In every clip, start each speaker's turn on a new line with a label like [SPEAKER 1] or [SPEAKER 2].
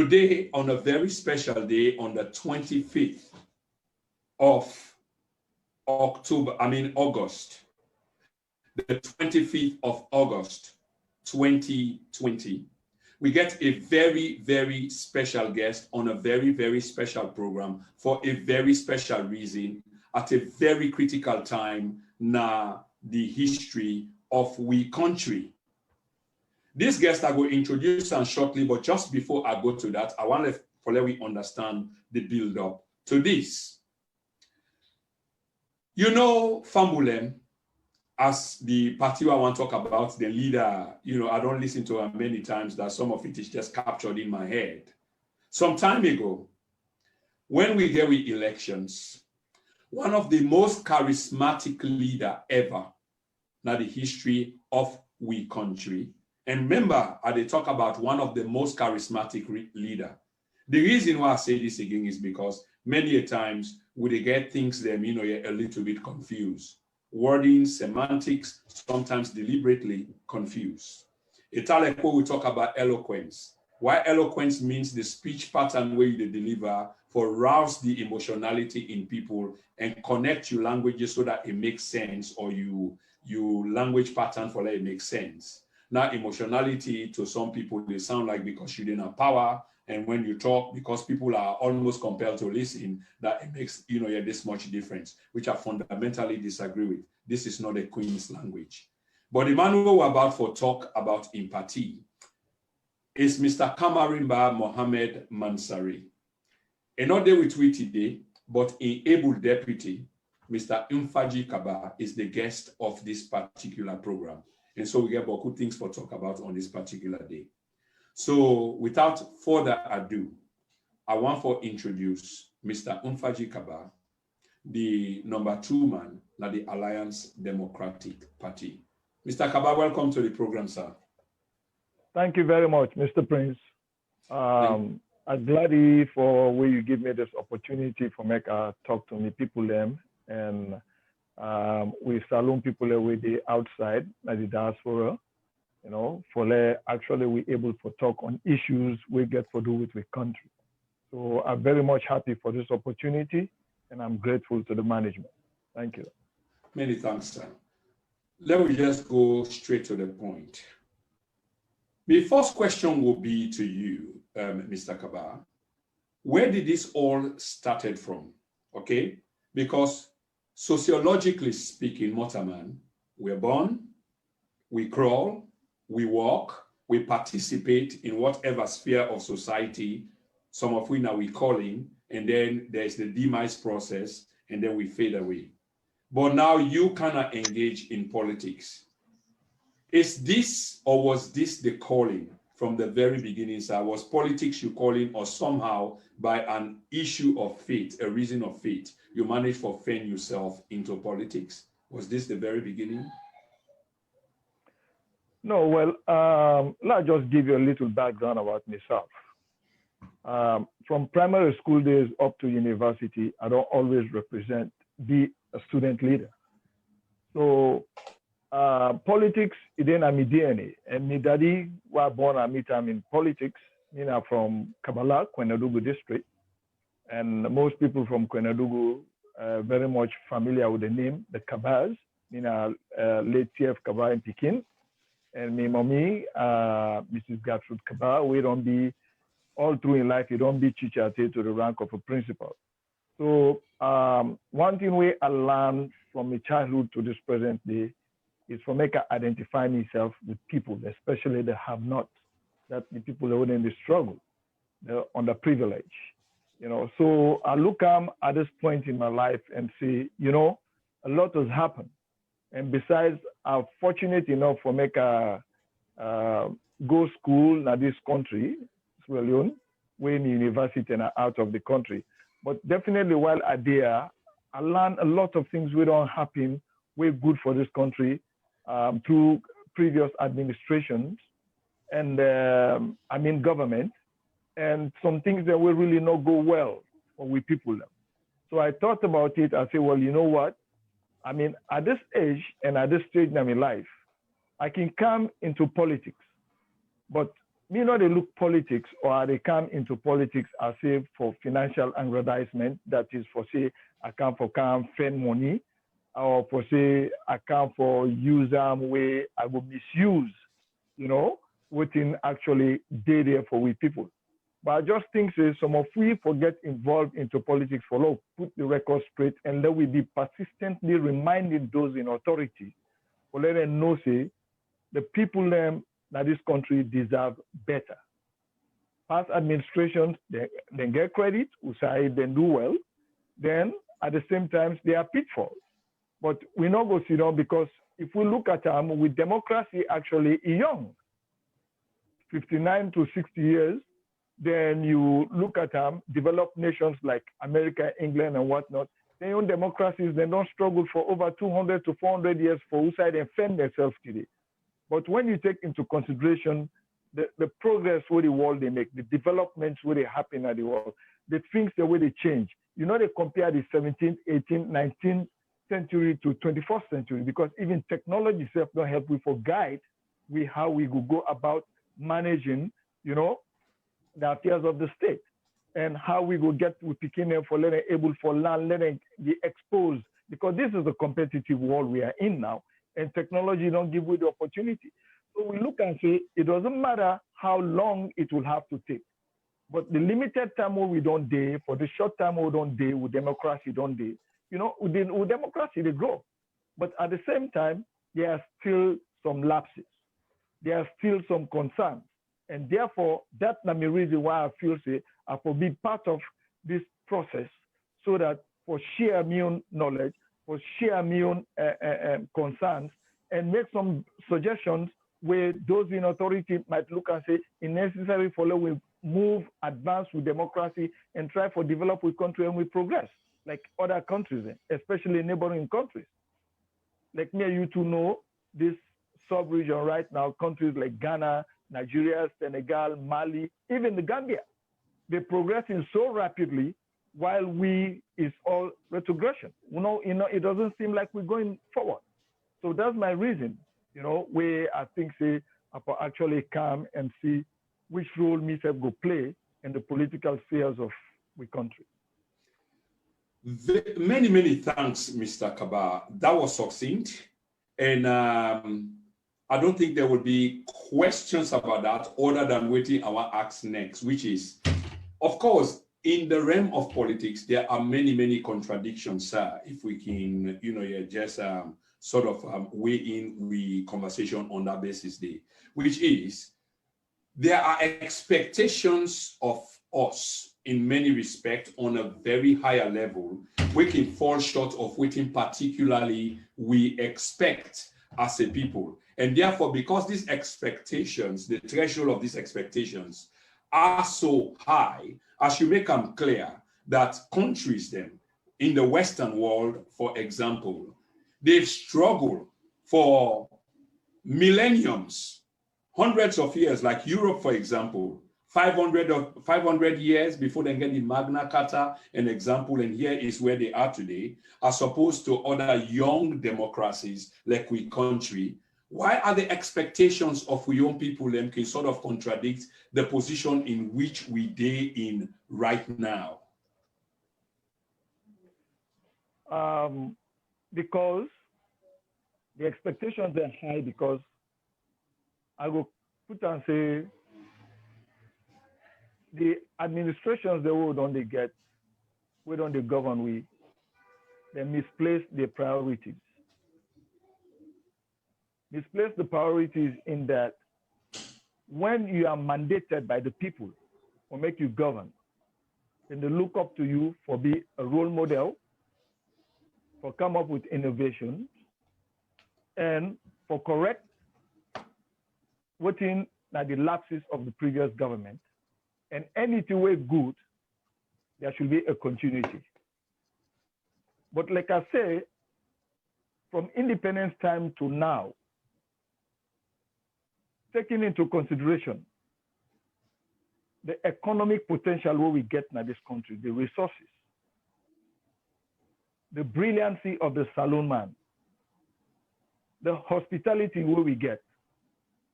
[SPEAKER 1] Today, on a very special day, on the 25th of August, the 25th of August, 2020, we get a very, very special guest on a very, very special program for a very special reason at a very critical time na the history of we country. This guest I will introduce them shortly, but just before I go to that, I want to let we understand the build up to this. You know, Famulem, as the party I want to talk about, the leader, you know, I don't listen to her many times, that some of it is just captured in my head. Some time ago, when we get with elections, one of the most charismatic leader ever in the history of we country. And remember, I talk about one of the most charismatic leader. The reason why I say this again is because many a times we get things them, you know, a little bit confused. Wording, semantics, sometimes deliberately confused. Italeko we talk about eloquence. Why eloquence means the speech pattern where you deliver for rouse the emotionality in people and connect your languages so that it makes sense, or you language pattern for that it makes sense. Now, emotionality to some people, they sound like because you didn't have power, and when you talk, because people are almost compelled to listen, that it makes, you know, this much difference, which I fundamentally disagree with. This is not a Queen's language. But the man who we're about to talk about empathy is Mr. Kamarimba Mohammed Mansari. Another with we today, but an able deputy, Mr. Nfagie Kabbah, is the guest of this particular program. And so we get beaucoup things for talk about on this particular day. So without further ado, I want to introduce Mr. Nfagie Kabbah, the #2 man at the Alliance Democratic Party. Mr. Kabbah, welcome to the program, sir.
[SPEAKER 2] Thank you very much, Mr. Prince. I'm glad for where you give me this opportunity for make a talk to me people them, and we salute people with the outside, like the diaspora, you know, for actually we able to talk on issues we get to do with the country. So I'm very much happy for this opportunity, and I'm grateful to the management. Thank you.
[SPEAKER 1] Many thanks, sir. Let me just go straight to the point. The first question will be to you, Mr. Kabbah. Where did this all started from? Okay, because sociologically speaking, Motaman, we're born, we crawl, we walk, we participate in whatever sphere of society, some of which now we calling, and then there's the demise process, and then we fade away. But now you cannot engage in politics. Is this, or was this the calling from the very beginning, sir? Was politics you calling, or somehow by an issue of fate, a reason of fate, you managed to fan yourself into politics? Was this the very beginning?
[SPEAKER 2] No, well, let's just give you a little background about myself. From primary school days up to university, I don't always be a student leader. So politics, it ain't my DNA. And my daddy was born at me time in politics, you know, from Kabbalah, Kwenadugu district. And most people from Kwenadugu very much familiar with the name, the Kabbahs, you know, late TF Kabbah in Pekin. And my mommy, Mrs. Gertrude Kabbah, we don't be, all through in life, you don't be chichate to the rank of a principal. So one thing I learned from my childhood to this present day is for make I identify myself with people, especially the have-nots, that the people who are in the struggle, the underprivileged. You know, so I look at this point in my life and say, you know, a lot has happened. And besides, I'm fortunate enough for make a go school in this country, Sierra Leone, way in university and out of the country. But definitely while I'm there, I learned a lot of things we don't happen, way good for this country through previous administrations and government, and some things that will really not go well for we people. So I thought about it. I said, well, you know what? I mean, at this age and at this stage in my life, I can come into politics, but me not they look politics or they come into politics as if for financial aggrandizement, that is for say, I come for spend money, or for say, I come for use way I will misuse, within actually day there for we people. But I just think say some of we forget involved into politics for law, put the record straight, and let we be persistently reminding those in authority, for let them know say the people that this country deserve better. Past administrations, they get credit, who say they do well. Then at the same time, there are pitfalls. But we not go sit down because if we look at with democracy actually young, 59 to 60 years, then you look at developed nations like America, England, and whatnot. Their own democracies, they don't struggle for over 200 to 400 years for who side and fend themselves today. But when you take into consideration the progress where the world they make, the developments where they happen at the world, the things the way they change, they compare the 17th, 18th, 19th century to 21st century, because even technology itself don't help we for guide how we go about managing, the affairs of the state, and how we go get we picking them for letting able for land, letting be exposed, because this is a competitive world we are in now, and technology don't give you the opportunity. So we look and say it doesn't matter how long it will have to take, but the limited time where we don't day, for the short time we don't day, with democracy don't day, with democracy they grow, but at the same time there are still some lapses, there are still some concerns. And therefore, that's the reason why I feel say I will be part of this process, so that for share my own knowledge, for share my own concerns, and make some suggestions where those in authority might look and say it's necessary for we move, advance with democracy, and try for develop with country and we progress like other countries, especially neighboring countries. Like me and you two know this sub-region right now, countries like Ghana, Nigeria, Senegal, Mali, even the Gambia, they're progressing so rapidly while we is all retrogression. It doesn't seem like we're going forward. So that's my reason, where I think say I will actually come and see which role myself go play in the political spheres of the country.
[SPEAKER 1] Many, many thanks, Mr. Kabbah. That was succinct. And I don't think there will be questions about that other than waiting our ask next, which is, of course, in the realm of politics, there are many, many contradictions, if we can, just sort of weigh in the conversation on that basis day, which is, there are expectations of us in many respects on a very higher level, we can fall short of what in particularly we expect as a people. And therefore, because these expectations, the threshold of these expectations are so high, as you make them clear that countries then in the Western world, for example, they've struggled for millenniums, hundreds of years, like Europe, for example, 500 years before they get the Magna Carta, an example, and here is where they are today, as opposed to other young democracies like we country. Why are the expectations of we young people then can sort of contradict the position in which we day in right now?
[SPEAKER 2] Because the expectations are high, because I will put and say the administrations the world don't they get, we don't they govern we, they misplace their priorities. Misplace the priorities in that when you are mandated by the people or make you govern, then they look up to you for be a role model, for come up with innovation, and for correct within the lapses of the previous government. And anything way good, there should be a continuity. But like I say, from independence time to now, taking into consideration the economic potential where we get in this country, the resources, the brilliancy of the saloon man, the hospitality where we get,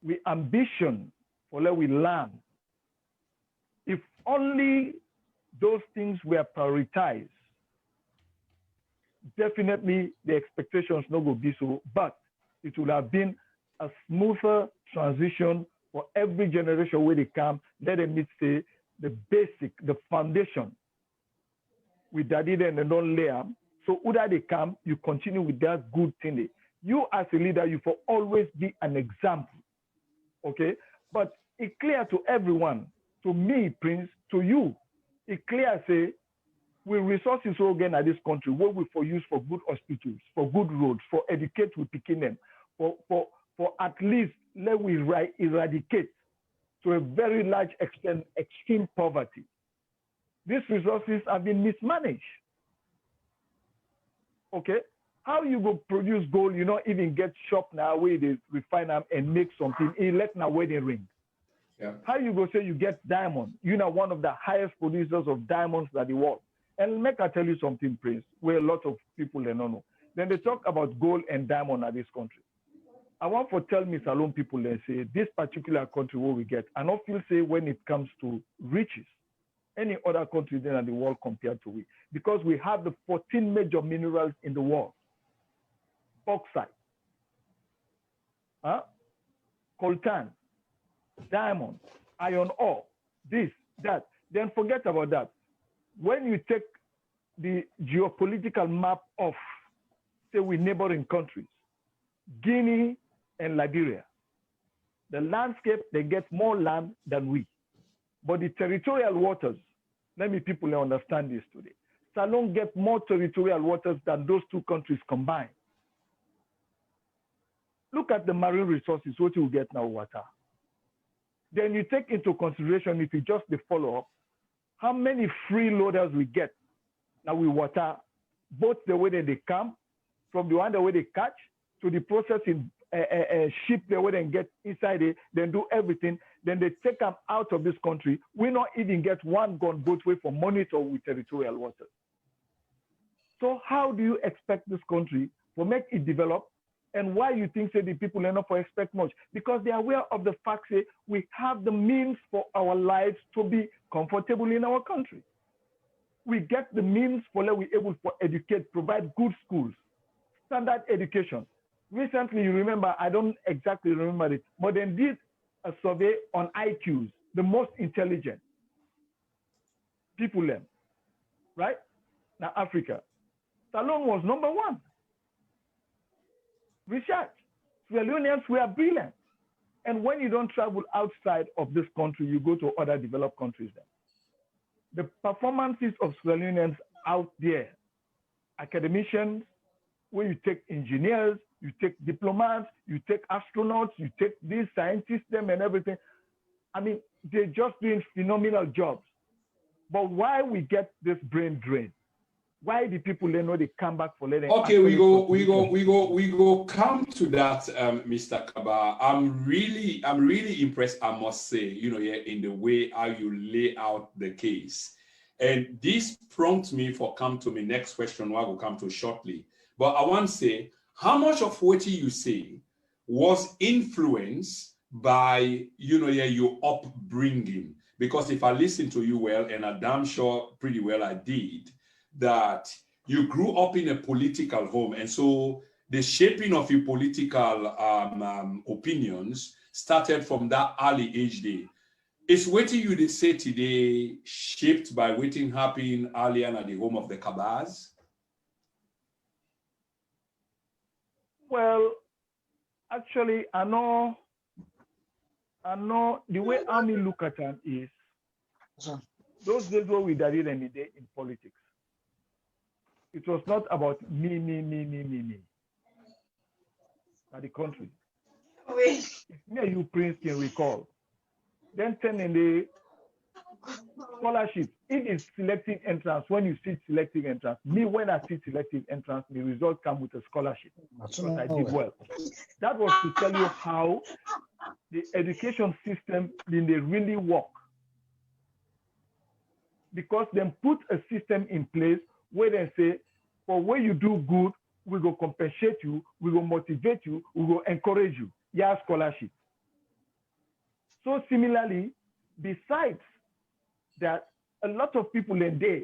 [SPEAKER 2] we ambition for let we learn. If only those things were prioritized, definitely the expectations not go be so, but it would have been a smoother transition for every generation where they come. Let them meet, say, the basic, the foundation with daddy and they don't lay them. So whether they come, you continue with that good thing. You as a leader, you for always be an example, okay? But it's clear to everyone, to me, Prince, to you, it's clear, say, with resources again at this country, what we for use for good hospitals, for good roads, for educate we picking them, for at least let we eradicate to a very large extent extreme poverty. These resources have been mismanaged. Okay? How you go produce gold, you not even get shop now where they refine them and make something, elect now wedding ring.
[SPEAKER 1] Yeah.
[SPEAKER 2] How you go say you get diamond? You know, one of the highest producers of diamonds in the world. And make I tell you something, Prince, where a lot of people they don't know. Then they talk about gold and diamond at this country. I want to tell me Salon people they say this particular country where we get, I don't feel say when it comes to riches, any other country then in the world compared to we. Because we have the 14 major minerals in the world. Bauxite, coltan, diamond, iron ore, this, that. Then forget about that. When you take the geopolitical map of, say, with neighboring countries, Guinea and Liberia, the landscape, they get more land than we. But the territorial waters, let me people understand this today. Salon get more territorial waters than those two countries combined. Look at the marine resources, what you get now, water. Then you take into consideration, if you just the follow up, how many freeloaders we get now we water, both the way that they come, from the one the way they catch, to the processing ship the way they get inside it, then do everything, then they take them out of this country. We not even get one gunboat way for monitor with territorial waters. So how do you expect this country to make it develop? And why you think say the people are not for expect much? Because they are aware of the fact say we have the means for our lives to be comfortable in our country. We get the means for that we able to educate, provide good schools, standard education. Recently, you remember, I don't exactly remember it, but they did a survey on IQs, the most intelligent people, right? Now, Africa. Salon was number one. Research. Sierra Leoneans were brilliant. And when you don't travel outside of this country, you go to other developed countries then. The performances of Sierra Leoneans out there, academicians, where you take engineers, you take diplomats, you take astronauts, you take these scientists, them and everything. I mean, they're just doing phenomenal jobs. But why we get this brain drain? Why the people they know they come back for letting?
[SPEAKER 1] Okay, we go come to that, Mr. Kabbah. I'm really impressed, I must say, in the way how you lay out the case. And this prompts me for come to my next question, what I will come to shortly. But I want to say, how much of what you say was influenced by, your upbringing? Because if I listen to you well, and I'm damn sure pretty well I did, that you grew up in a political home. And so the shaping of your political opinions started from that early age day. Is what you say today shaped by what happened earlier at the home of the Kabbahs?
[SPEAKER 2] Well, actually, I know the way Army look at them is those days where we did any day in politics. It was not about me. At the country. If me and you, Prince, can recall, then 10 in the scholarship, it is selective entrance. When you see selective entrance, me, when I see selective entrance, the result come with a scholarship because I did well. That was to tell you how the education system didn't really work. Because they put a system in place where they say, for where you do good, we will compensate you, we will motivate you, we will encourage you. Yeah, scholarship. So similarly, besides that, a lot of people in there,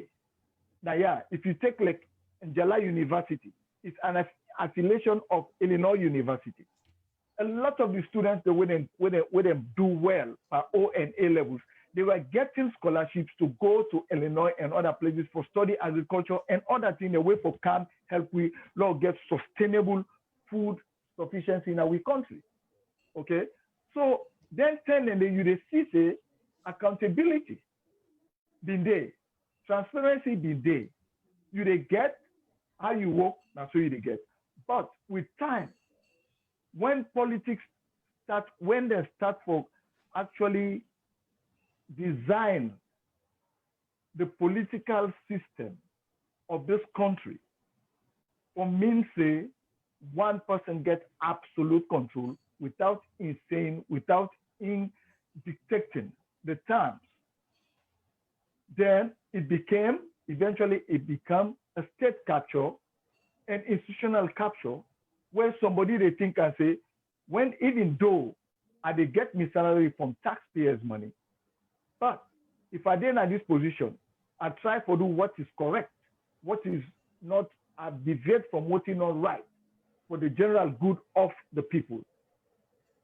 [SPEAKER 2] now yeah, if you take like Njala University, it's an affiliation of Illinois University. A lot of the students that wouldn't do well by O and A levels, they were getting scholarships to go to Illinois and other places for study agriculture and other things, a way for can help we get sustainable food sufficiency in our country. Okay, so then and then you see say accountability been there, transparency been there. You they get how you work, that's what you they get. But with time, when politics start, when they start for actually design the political system of this country, for means say one person gets absolute control without dictating the terms, then eventually it became a state capture, an institutional capture, where somebody they think and say, when even though they get my salary from taxpayers' money, but if I didn't at this position, I try to do what is correct, what is not, I deviate from what is not right for the general good of the people.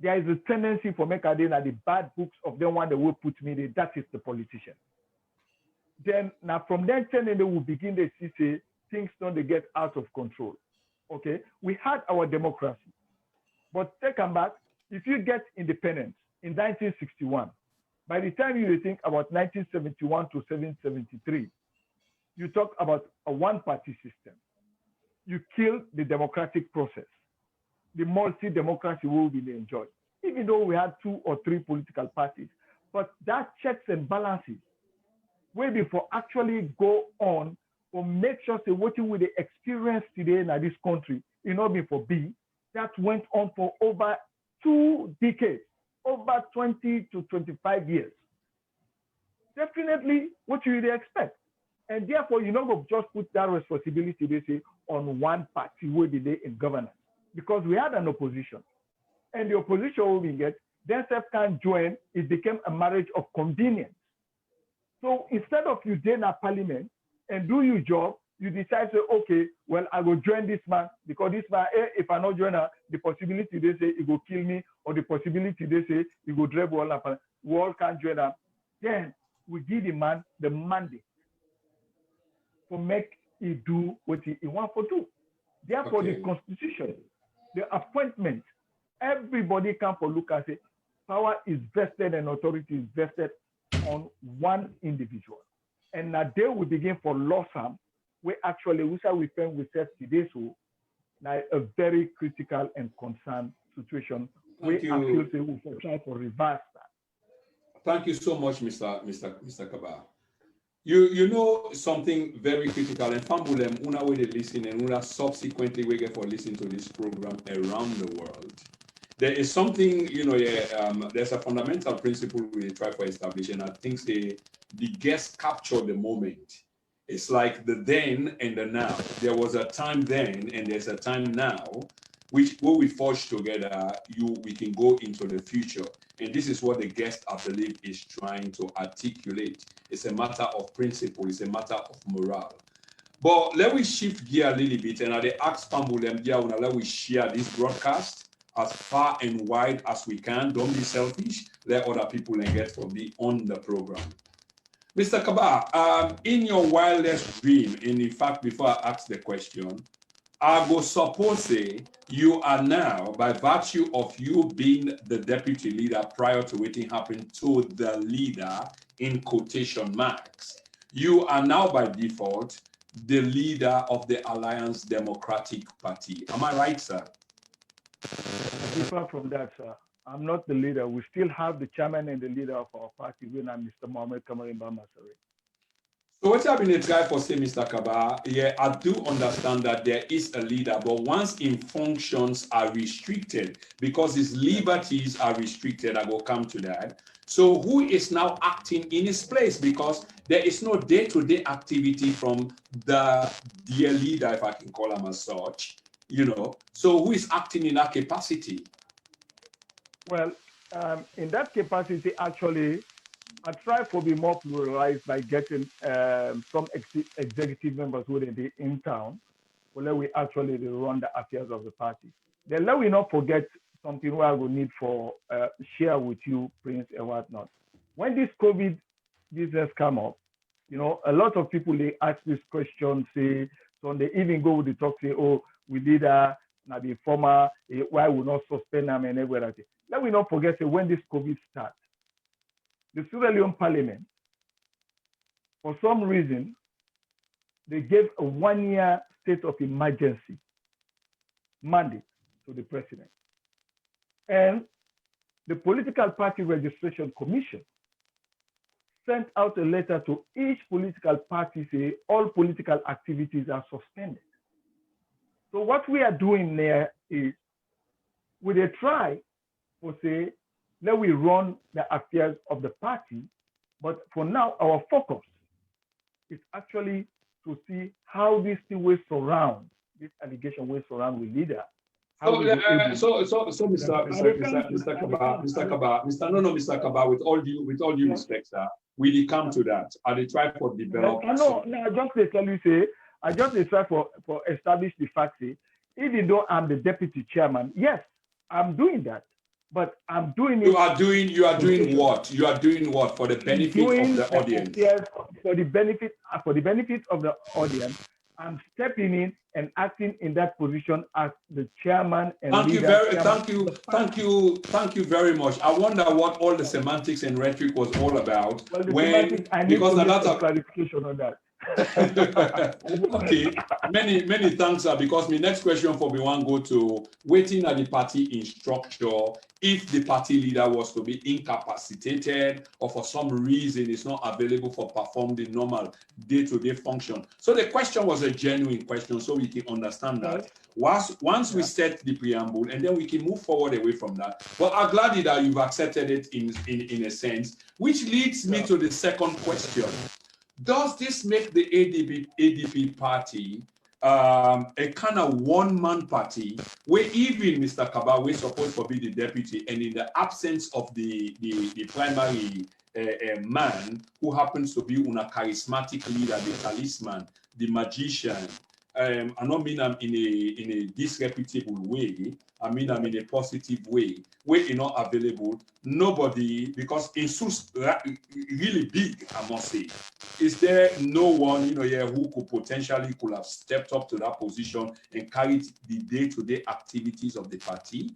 [SPEAKER 2] There is a tendency for me at the bad books of the one that will put me there, that is the politician. Then now from then they will begin to see say things don't they get out of control. Okay, we had our democracy, but take them back. If you get independence in 1961, by the time you think about 1971 to 1973, you talk about a one-party system. You kill the democratic process. The multi-democracy will be enjoyed, even though we had 2 or 3 political parties. But that checks and balances way before actually go on or make sure say what we the experience today in this country, in order for B, that went on for over 2 decades, over 20 to 25 years. Definitely what you would expect. And therefore, you don't just put that responsibility, they say, on one party where they in governance. Because we had an opposition. And the opposition we get, then self can join, it became a marriage of convenience. So instead of you then a parliament and do your job, you decide say, okay, well, I will join this man because this man, if I not join her, the possibility they say it will kill me, or the possibility they say it will drive all up. We all can't join her. Then we give the man the mandate to make he do what he wants to do. Therefore, the constitution, the appointment, everybody can for look and say, power is vested and authority is vested on one individual. And now they will begin for Lawsam, where actually we said today, so now a very critical and concerned situation. We actually say we will try to reverse that.
[SPEAKER 1] Thank you so much, Mr. Kabbah. You know something very critical, and Fambulem, una way they listen and una subsequently we get for listening to this program around the world. There is something, there's a fundamental principle we try for establishing. I think the guest capture the moment. It's like the then and the now. There was a time then and there's a time now, which when we forge together, we can go into the future. And this is what the guest, I believe, is trying to articulate. It's a matter of principle. It's a matter of morale. But let me shift gear a little bit, and I ask Pambulem Dia, let we share this broadcast as far and wide as we can. Don't be selfish. Let other people get to be on the program. Mr. Kabbah, in your wildest dream, and in fact, before I ask the question, I will suppose you are now, by virtue of you being the deputy leader prior to what happened to the leader in quotation marks, you are now by default the leader of the Alliance Democratic Party. Am I right, sir?
[SPEAKER 2] Different from that, sir. I'm not the leader. We still have the chairman and the leader of our party, when I'm Mr. Mohamed Kamarimba Masari.
[SPEAKER 1] So what I've been trying for say, Mr. Kabbah, yeah, I do understand that there is a leader, but once his functions are restricted, because his liberties are restricted, I will come to that. So who is now acting in his place? Because there is no day-to-day activity from the dear leader, if I can call him as such, So who is acting in that capacity?
[SPEAKER 2] Well, In that capacity, actually, I try to be more pluralized by getting some executive members who they be in town, so let we actually run the affairs of the party. Then let we not forget something where I will need for share with you, Prince and whatnot. When this COVID business come up, a lot of people they ask this question, say, so they even go with the talk, say, oh, we did now the former, why we not suspend them and everything. Let we not forget, say, when this COVID starts, the Sierra Leone Parliament, for some reason, they gave a 1-year state of emergency mandate to the president. And the Political Party Registration Commission sent out a letter to each political party saying all political activities are suspended. So what we are doing there is we try to say, let we run the affairs of the party, but for now, our focus is actually to see how this thing will surround, this allegation will surround with leader.
[SPEAKER 1] Mr. Kabbah, with all due respect, sir, we come to that. And they try for develop.
[SPEAKER 2] No, I just tell you, say, I just try for establish the fact, say, even though I'm the deputy chairman, yes, I'm doing that. But I'm doing it.
[SPEAKER 1] You are doing what? You are doing what for the benefit of the audience?
[SPEAKER 2] Yes, for the benefit of the audience. I'm stepping in and acting in that position as the chairman and
[SPEAKER 1] thank
[SPEAKER 2] leader.
[SPEAKER 1] Thank you very much. I wonder what all the semantics and rhetoric was all about.
[SPEAKER 2] Well, I need to get a clarification on that.
[SPEAKER 1] Okay, many thanks, sir, because my next question for me one go to waiting at the party in structure. If the party leader was to be incapacitated or for some reason is not available for perform the normal day-to-day function. So the question was a genuine question, so we can understand that. Once we set the preamble, and then we can move forward away from that. But I'm glad that you've accepted it in a sense, which leads me to the second question. Does this make the ADP party a kind of one-man party where even Mr. Kabbah, we're supposed to be the deputy, and in the absence of the primary man who happens to be a charismatic leader, the talisman, the magician, I don't mean I'm in a disreputable way. I mean I'm in a positive way. Where you're not available, nobody, because it's really big, I must say. Is there no one here who could have stepped up to that position and carried the day-to-day activities of the party?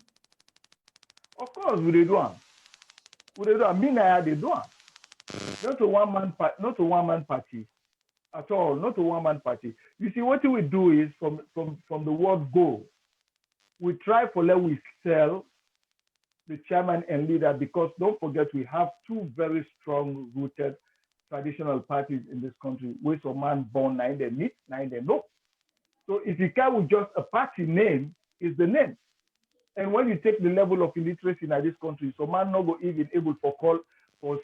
[SPEAKER 2] Of course, we do one. Me and they do one. Not a one-man party at all. Not a one-man party. You see, what we do is from the word go, we try for let we sell the chairman and leader, because don't forget we have two very strong rooted traditional parties in this country. Where some man born nine they meet, nine they know. So if you come with just a party name, is the name. And when you take the level of illiteracy in this country, so man not go even able to call all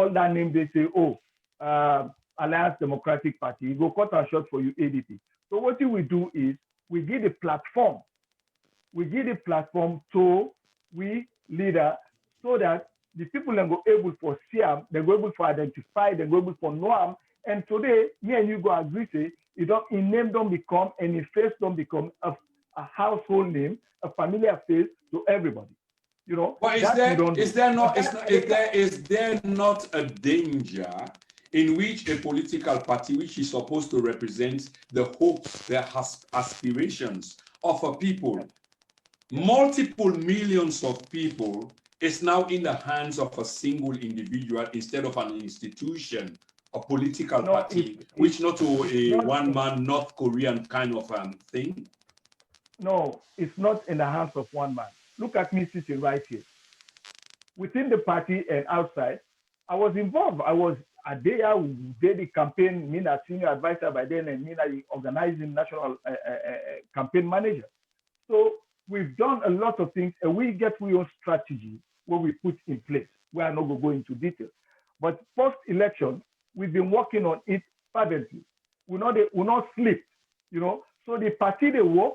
[SPEAKER 2] that name. They say, Alliance Democratic Party. You go cut and short for you ADP. So what we do is we give the platform. We give the platform to we leader so that the people are go able for see them, they go able for identify, they go able for know them. And today, me and you go agree say, in name don't become, and in face don't become a household name, a familiar face to everybody.
[SPEAKER 1] But is there not a danger in which a political party, which is supposed to represent the hopes, the aspirations of a people, multiple millions of people, is now in the hands of a single individual instead of an institution, a political party, which not to a one-man North Korean kind of thing?
[SPEAKER 2] No, it's not in the hands of one man. Look at me sitting right here. Within the party and outside, I was involved. I did the campaign, me as senior advisor by then, and me as organizing national campaign manager. So we've done a lot of things, and we get our own strategy what we put in place. We are not going to go into details. But post-election, we've been working on it fervently. We're not sleep, So the party they work,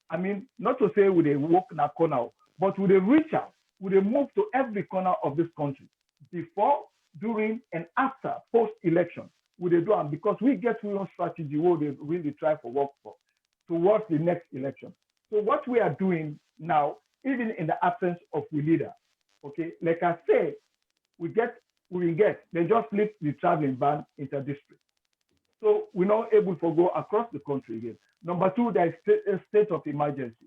[SPEAKER 2] I mean, not to say we they work in a corner, but we they reach out we dey move to every corner of this country before, during, and after post-election. We dey do am because we get our own strategy wey we dey really try for work for towards the next election. So what we are doing now, even in the absence of a leader, okay, like I say, we they just lift the traveling ban inter-district. So we're not able to go across the country again. Number two, there is a state of emergency.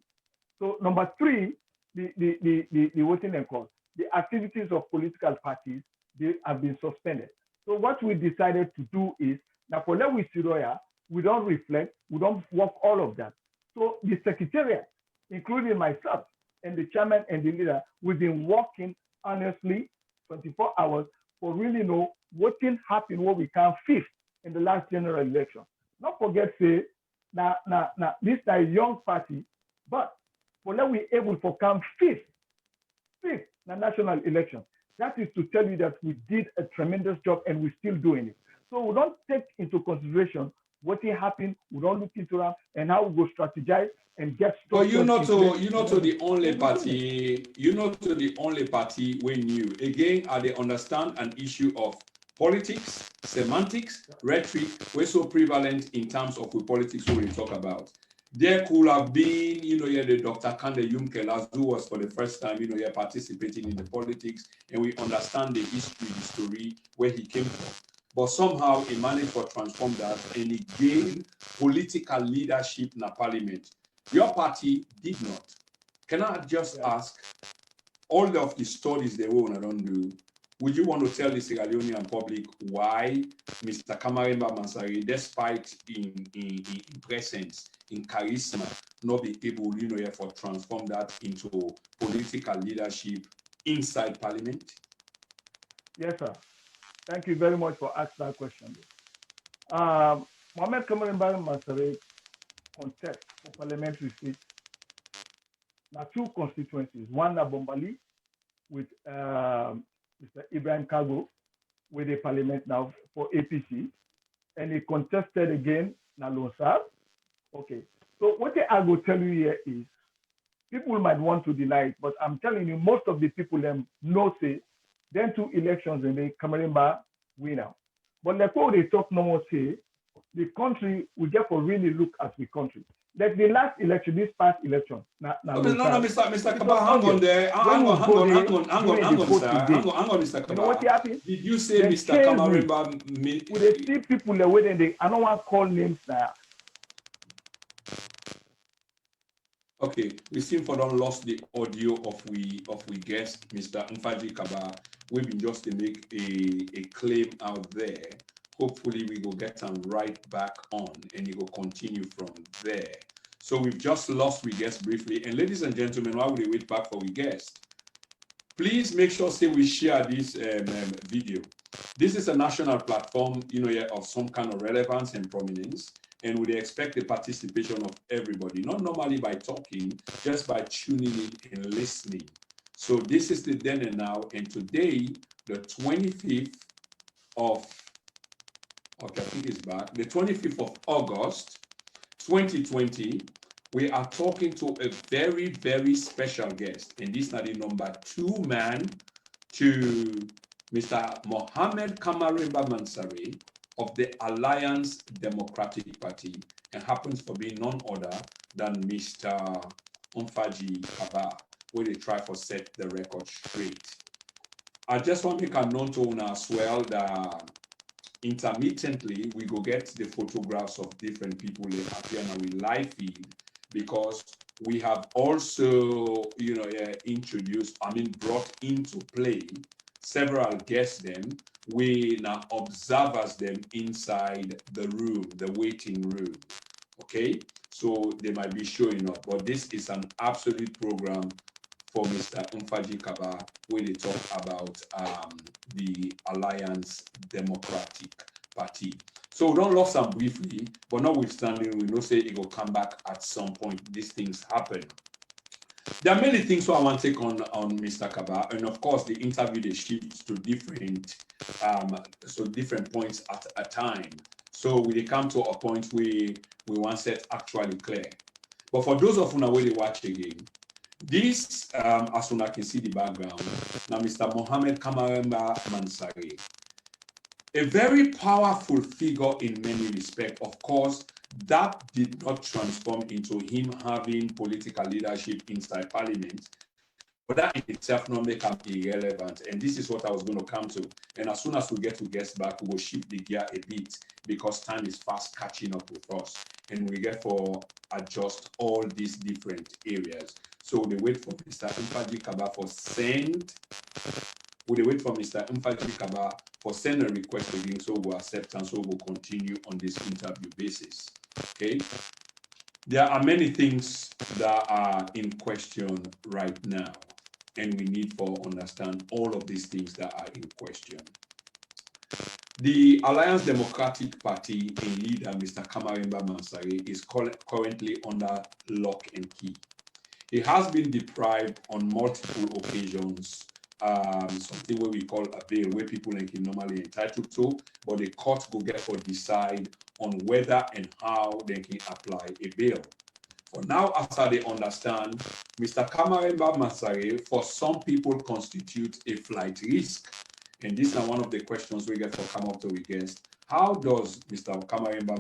[SPEAKER 2] So number three, the voting and call, the activities of political parties, they have been suspended. So what we decided to do is, now for let we Siroya, we don't reflect, we don't work all of that. So the secretariat, including myself and the chairman and the leader, we've been working honestly 24 hours for really know what can happen, what we can fix in the last general election. Not forget, say, now this is a young party, but for that we able to come fifth the national election. That is to tell you that we did a tremendous job and we're still doing it. So we don't take into consideration what will happen. We don't look into that and how we go strategize and get.
[SPEAKER 1] But you're not to the only party. You're not to the only party we knew. Again, they understand an issue of politics, semantics, rhetoric. We're so prevalent in terms of the politics we talk about. There could have been, the Dr. Kande Yumkelas, who was for the first time, participating in the politics, and we understand the history, the story, where he came from. But somehow he managed to transform that, and he gained political leadership in the parliament. Your party did not. Can I just ask, all of the studies they want to do, would you want to tell the Sierra Leonean public why Mr. Kamaremba Mansari, despite in presence, in charisma, not be able, for transform that into political leadership inside Parliament?
[SPEAKER 2] Yes, sir. Thank you very much for asking that question. Mohamed Kamaremba Mansari contest for parliamentary seat. Now, two constituencies. One at Bombali with Mr. Nfagie Kabbah with the parliament now for APC, and he contested again na Lonsab. Okay, so what I will tell you here is, people might want to deny it, but I'm telling you, most of the people know say, then two elections and they Kamaremba winner. But like what they talk no more say, the country will get for really look at the country. Like the last election, this past election.
[SPEAKER 1] Mr. Kabbah, hang on there. Hang on, Mr. Kabbah.
[SPEAKER 2] You know what happened?
[SPEAKER 1] Did you say Mr. Kamaremba?
[SPEAKER 2] With the three people that waiting, I don't want to call names now.
[SPEAKER 1] Okay, we seem for don't lost the audio of we guest, Mr. Nfagie Kabbah. We've been just to make a claim out there. Hopefully we will get them right back on and it will continue from there. So we've just lost we guest briefly. And ladies and gentlemen, while we wait back for we guest, please make sure say we share this video. This is a national platform, of some kind of relevance and prominence. And we expect the participation of everybody, not normally by talking, just by tuning in and listening. So this is the then and now, and today, the 25th of, okay, I think it's back, the 25th of August, 2020, we are talking to a very, very special guest, and this is the number 2 man to Mr. Mohamed Kamaremba Mansari of the Alliance Democratic Party, and happens to be none other than Mr. Nfagie Kabbah, where they try to set the record straight. I just want to make a note to you as well that intermittently we go get the photographs of different people that appear in our live feed, because we have also, brought into play several guests them. We now observers them inside the room, the waiting room. Okay, so they might be showing up, but this is an absolute program for Mr. Nfagie Kabbah, where they talk about the Alliance Democratic Party. So we don't lose them briefly, but notwithstanding, we know say it will come back at some point. These things happen. There are many things I want to take on Mr. Kabbah, and of course the interview they shift to different points at a time. So we come to a point where we want set actually clear. But for those of you who will watch again, This, as soon as I can see the background, now Mr. Mohammed Kamaremba Mansari, a very powerful figure in many respects. Of course, that did not transform into him having political leadership inside parliament, but that in itself not make him irrelevant. And this is what I was going to come to. And as soon as we get to guests back, we will shift the gear a bit because time is fast catching up with us. And we get for adjust all these different areas. So they wait for Mr. Nfagie Kabbah for send. We wait for Mr. Nfagie Kabbah for send a request again, so we'll accept and so we'll continue on this interview basis. Okay. There are many things that are in question right now, and we need to understand all of these things that are in question. The Alliance Democratic Party in leader, Mr. Kamaremba Mansari, is currently under lock and key. He has been deprived on multiple occasions, something what we call a bail, where people are normally entitled to, but the court will get to decide on whether and how they can apply a bail. For now, after they understand, Mr. Kamaremba Mansari, for some people, constitutes a flight risk. And this is one of the questions we get to come up to the guest. How does Mr. Kamaremba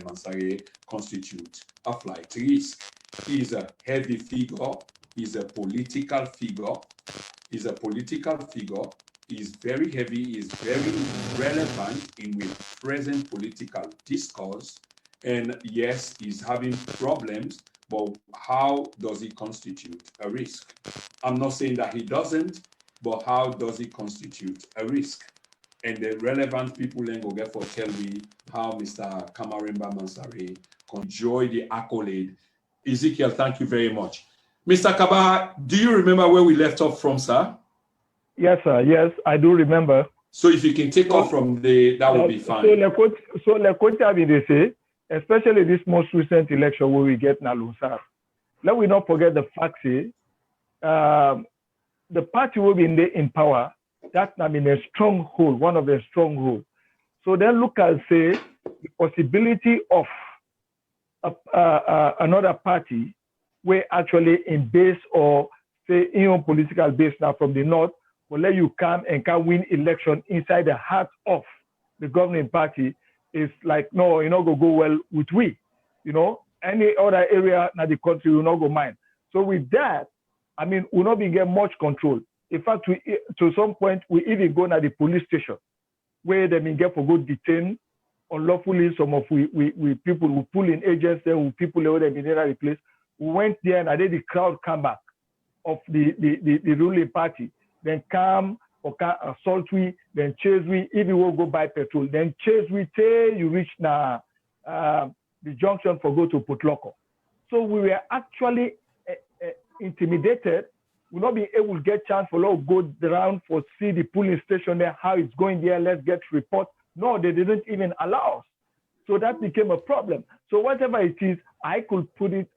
[SPEAKER 1] Mansari constitute a flight risk? He is a heavy figure. He's a political figure. He's a political figure. He's very heavy. He's very relevant in the present political discourse. And yes, he's having problems, but how does he constitute a risk? I'm not saying that he doesn't, but how does it constitute a risk? And the relevant people then will get for tell me how Mr. Kamaremba Mansari can enjoy the accolade. Ezekiel, thank you very much. Mr. Kabbah, do you remember where we left off from, sir?
[SPEAKER 2] Yes, sir. Yes, I do remember.
[SPEAKER 1] So if you can take off from there, that would be fine.
[SPEAKER 2] So like what they say, especially this most recent election where we get Nalusar, let we not forget the fact, the party will be in power. That's I mean a stronghold, one of the strongholds. So then look and say the possibility of another party where actually in base or say in your political base now from the north will let you come and can win election inside the heart of the governing party is like, no, you're not going to go well with we. You know, any other area in the country will not go mind. So with that, I mean, we'll not be getting much control. In fact, to some point, we even go to the police station where they may get for good detain unlawfully. Some of we people who pull in agents there, who people who have been in the place. We went there and I did the crowd come back of the ruling party. Then come or can assault we, then chase we, if you will go buy petrol, then chase we till you reach the junction for go to Putloko. So we were actually intimidated. We'll not be able to get chance for to go around for see the police station there, how it's going there, let's get report. No, they didn't even allow us. So that became a problem. So whatever it is, I could put it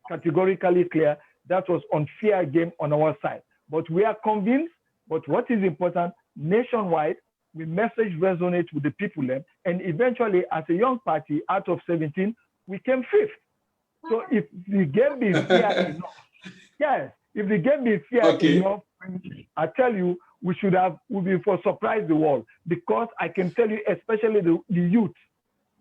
[SPEAKER 2] categorically clear, that was unfair game on our side. But we are convinced, but what is important, nationwide, we message resonates with the people then, and eventually as a young party out of 17, we came 5th. So if the game be fair enough, yes, if the game be fair enough, I tell you, we'll be for surprise the world, because I can tell you, especially the youth,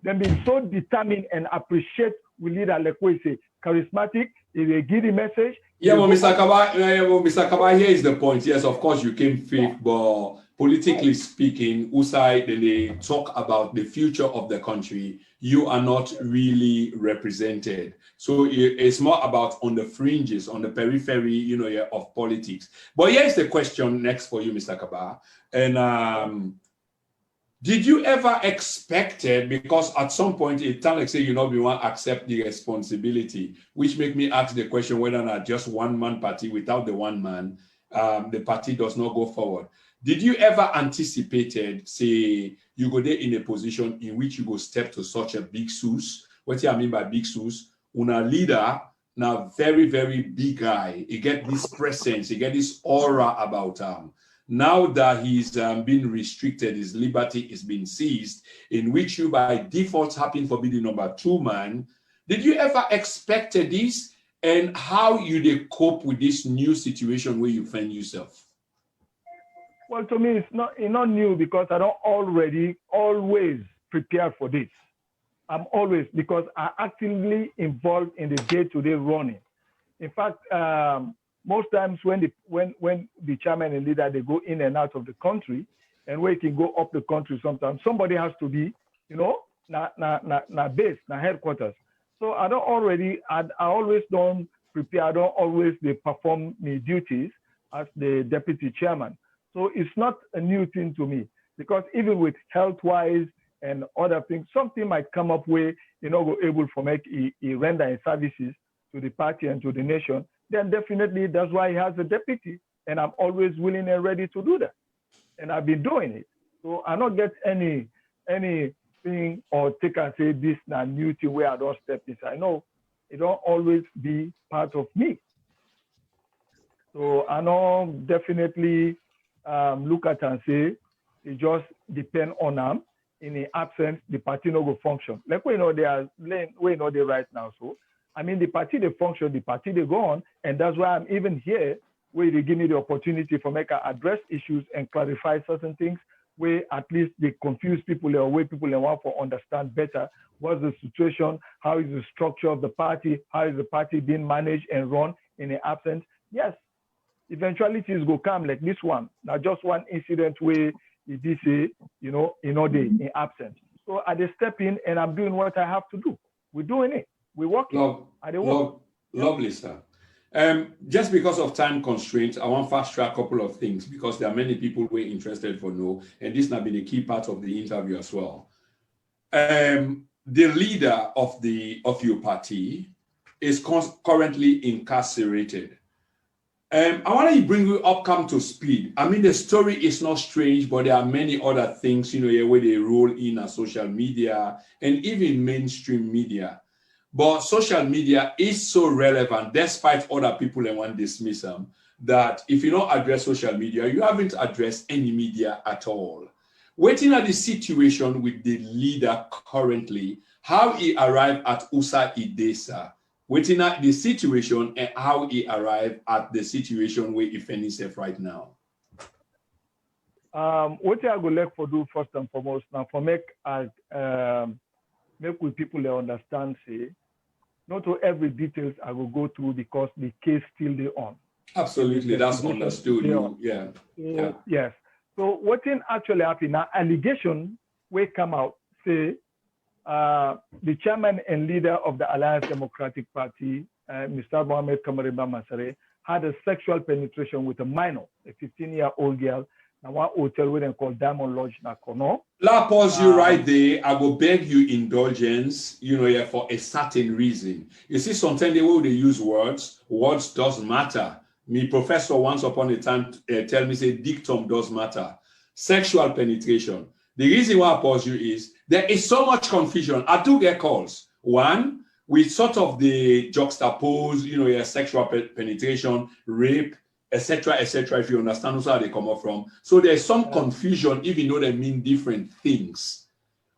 [SPEAKER 2] they've been so determined and appreciate we leader like we say, charismatic, if they give the message.
[SPEAKER 1] Yeah, well, Mr. Kabbah, here is the point. Yes, of course, you came 5th, but politically speaking, Usai, when they talk about the future of the country, you are not really represented. So it's more about on the fringes, on the periphery, of politics. But here's the question next for you, Mr. Kabbah. And did you ever expect it? Because at some point, it sounds like say you want to accept the responsibility, which make me ask the question whether or not just one-man party, without the one man, the party does not go forward. Did you ever anticipated, say, you go there in a position in which you go step to such a big shoes? What do I mean by big shoes? Una leader, now very, very big guy. He get this presence, he get this aura about him. Now that he's been restricted, his liberty is being seized, in which you by default happen for being the number 2 man. Did you ever expect this? and how you they cope with this new situation where you find yourself?
[SPEAKER 2] Well, to me, it's not new because I don't always prepare for this. I'm always, because I actively involved in the day-to-day running. In fact, most times when the chairman and leader, they go in and out of the country, and where it can go up the country, sometimes somebody has to be, na base, na headquarters. So I always don't prepare. I don't always perform my duties as the deputy chairman. So it's not a new thing to me, because even with health-wise and other things, something might come up where go able to make render services to the party and to the nation. Then definitely that's why he has a deputy, and I'm always willing and ready to do that, and I've been doing it. So I don't get anything or take and say this na new thing where I don't step inside. No, it don't always be part of me. So I know definitely look at and say it just depend on them. In the absence, the party no go function. Like we know they right now. So I mean, the party they function, the party they go on, and that's why I'm even here, where they give me the opportunity for make I address issues and clarify certain things, where at least they confuse people or where people want to understand better what's the situation, how is the structure of the party, how is the party being managed and run in the absence. Yes, eventualities go come like this one. Now just one incident where it did say, in absence. So I just step in and I'm doing what I have to do. We're doing it. We're working.
[SPEAKER 1] Lovely, sir. Just because of time constraints, I want to fast track a couple of things because there are many people who are interested for no, and this might be the key part of the interview as well. The leader of your party is currently incarcerated. I want to bring you come to speed. I mean, the story is not strange, but there are many other things, where they roll in on social media and even mainstream media. But social media is so relevant, despite other people and want to dismiss them, that if you don't address social media, you haven't addressed any media at all. Waiting at the situation with the leader currently, how he arrived at USA Idesa, waiting at the situation and how he arrived at the situation where he finds himself right now.
[SPEAKER 2] What I would like to do first and foremost now for make with people they understand, say, not to every details I will go through because the case still they on.
[SPEAKER 1] Absolutely, that's understood.
[SPEAKER 2] Yes. So what thing actually happened now? Allegation will come out say the chairman and leader of the Alliance Democratic Party, Mr. Mohamed Kamariba Masare, had a sexual penetration with a minor, a 15-year-old girl, in one hotel where they call Diamond Lodge in Akono.
[SPEAKER 1] I'll pause you right there. I will beg you indulgence, for a certain reason. You see, sometimes the way they use words doesn't matter. Me professor once upon a time tell me, say, dictum does matter. Sexual penetration. The reason why I pause you is there is so much confusion. I do get calls. One, we sort of the juxtapose, sexual penetration, rape, etc., if you understand also how they come up from. So there's some confusion, even though they mean different things.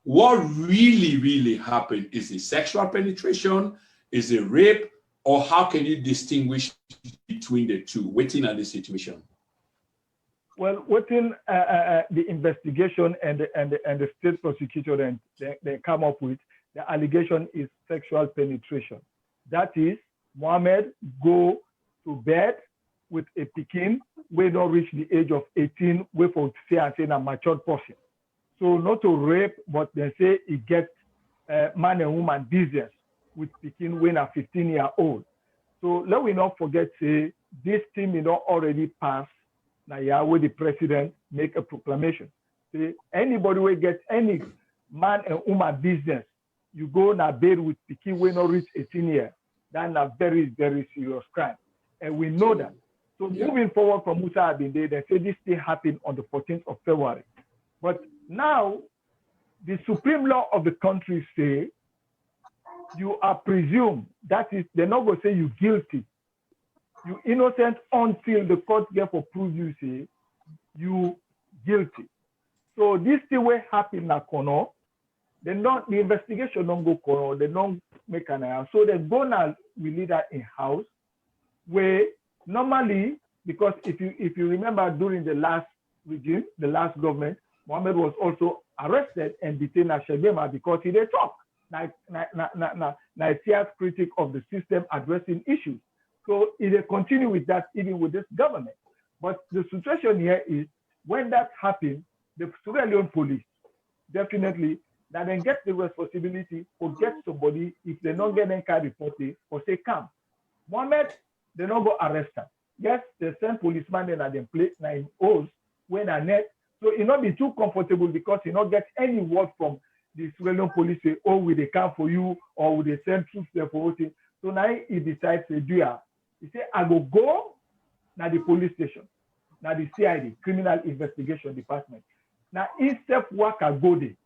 [SPEAKER 1] What really, really happened? Is it sexual penetration? Is it rape? Or how can you distinguish between the two, waiting at the situation?
[SPEAKER 2] Well, within the investigation and the state prosecutor they come up with, the allegation is sexual penetration. That is, Mohammed go to bed with a Pekin who don't reach the age of 18, where for say a matured person. So not to rape, but they say he gets man and woman business with Pekin when a 15-year-old. So let we not forget, say, this thing already passed. Now, where the president make a proclamation. Say, anybody will get any man and woman business, you go na bed with Pekin when not reach 18 years. That's a very, very serious crime. And we know that. So moving forward from Musa Abinde, they say this thing happened on the 14th of February. But now, the supreme law of the country say, you are presumed, that is, they're not going to say you guilty. You innocent until the court therefore proves you say you guilty. So this thing will happen in Akono. the investigation don't go corner, they don't make an eye. So they go now, we lead that in house where normally, because if you remember during the last regime, the last government, Mohammed was also arrested and detained at Shebema because he did talk. Na critic of the system addressing issues. So it continue with that even with this government. But the situation here is when that happens, the Sierra Leone police definitely that then get the responsibility or get somebody if they don't get any kind of reporting or say come. Mohammed, they don't go arrest him. Yes, they send policemen and they play 9 O's when a net. So it not be too comfortable because you not get any word from the Sierra Leone police say, oh, will they come for you or will they send troops there for voting? So now he decides to do it. He say, I go now the police station, now the CID, Criminal Investigation Department. Now instead work a go there.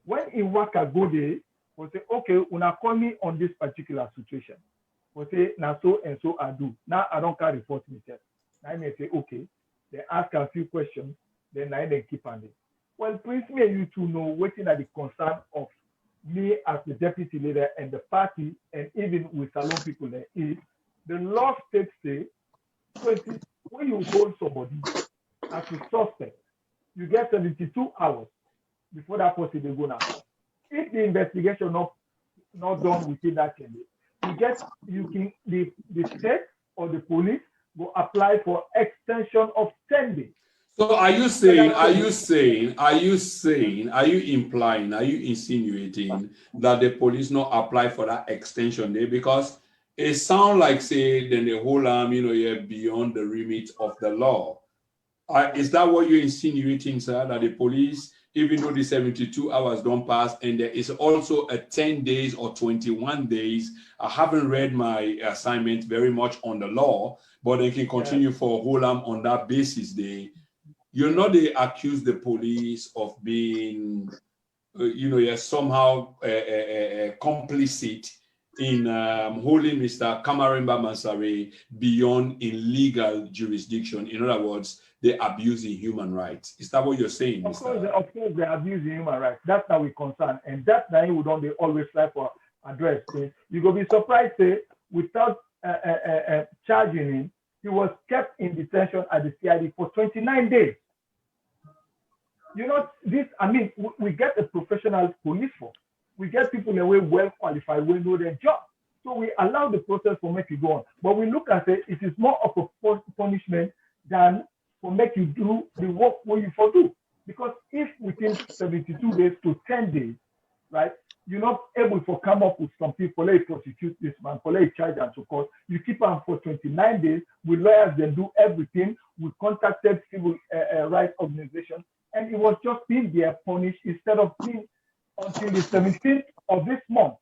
[SPEAKER 2] When he work a go there, we say, okay, una call me on this particular situation. We say, now so and so I do. Now I don't can report myself. Now I may say, okay. They ask a few questions, then I then keep on it. Well, Prince, me and you two know waiting at the concern of me as the deputy leader and the party, and even with Salon people there is the law states say, when you hold somebody as a suspect, you get 72 hours before that person they go now. If the investigation not done within that 10 days, the state or the police will apply for extension of 10 days.
[SPEAKER 1] So are you implying, are you insinuating that the police not apply for that extension day? Because it sounds like say then the whole arm, you're beyond the remit of the law. Is that what you're insinuating, sir? That the police, even though the 72 hours don't pass, and there is also a 10 days or 21 days. I haven't read my assignment very much on the law, but they can continue for whole arm on that basis. You're not they accuse the police of being, you're somehow complicit in holding Mr. Kamaremba Mansare beyond illegal jurisdiction. In other words, they're abusing human rights. Is that what you're saying,
[SPEAKER 2] Of course, they're abusing human rights. That's how we're concerned. And that's why we don't always try for address. You're going to be surprised, without charging him, he was kept in detention at the CID for 29 days. We get a professional police force. We get people in a way well qualified, we know their job. So we allow the process to make it go on. But we look at it is more of a punishment than for make you do the work what you for do. Because if within 72 days to 10 days, right, you're not able to come up with some people, let prosecute this man, for let charge and so forth. You keep on for 29 days with lawyers, then do everything. We contacted civil rights organizations, and it was just being there punished instead of being until the 17th of this month.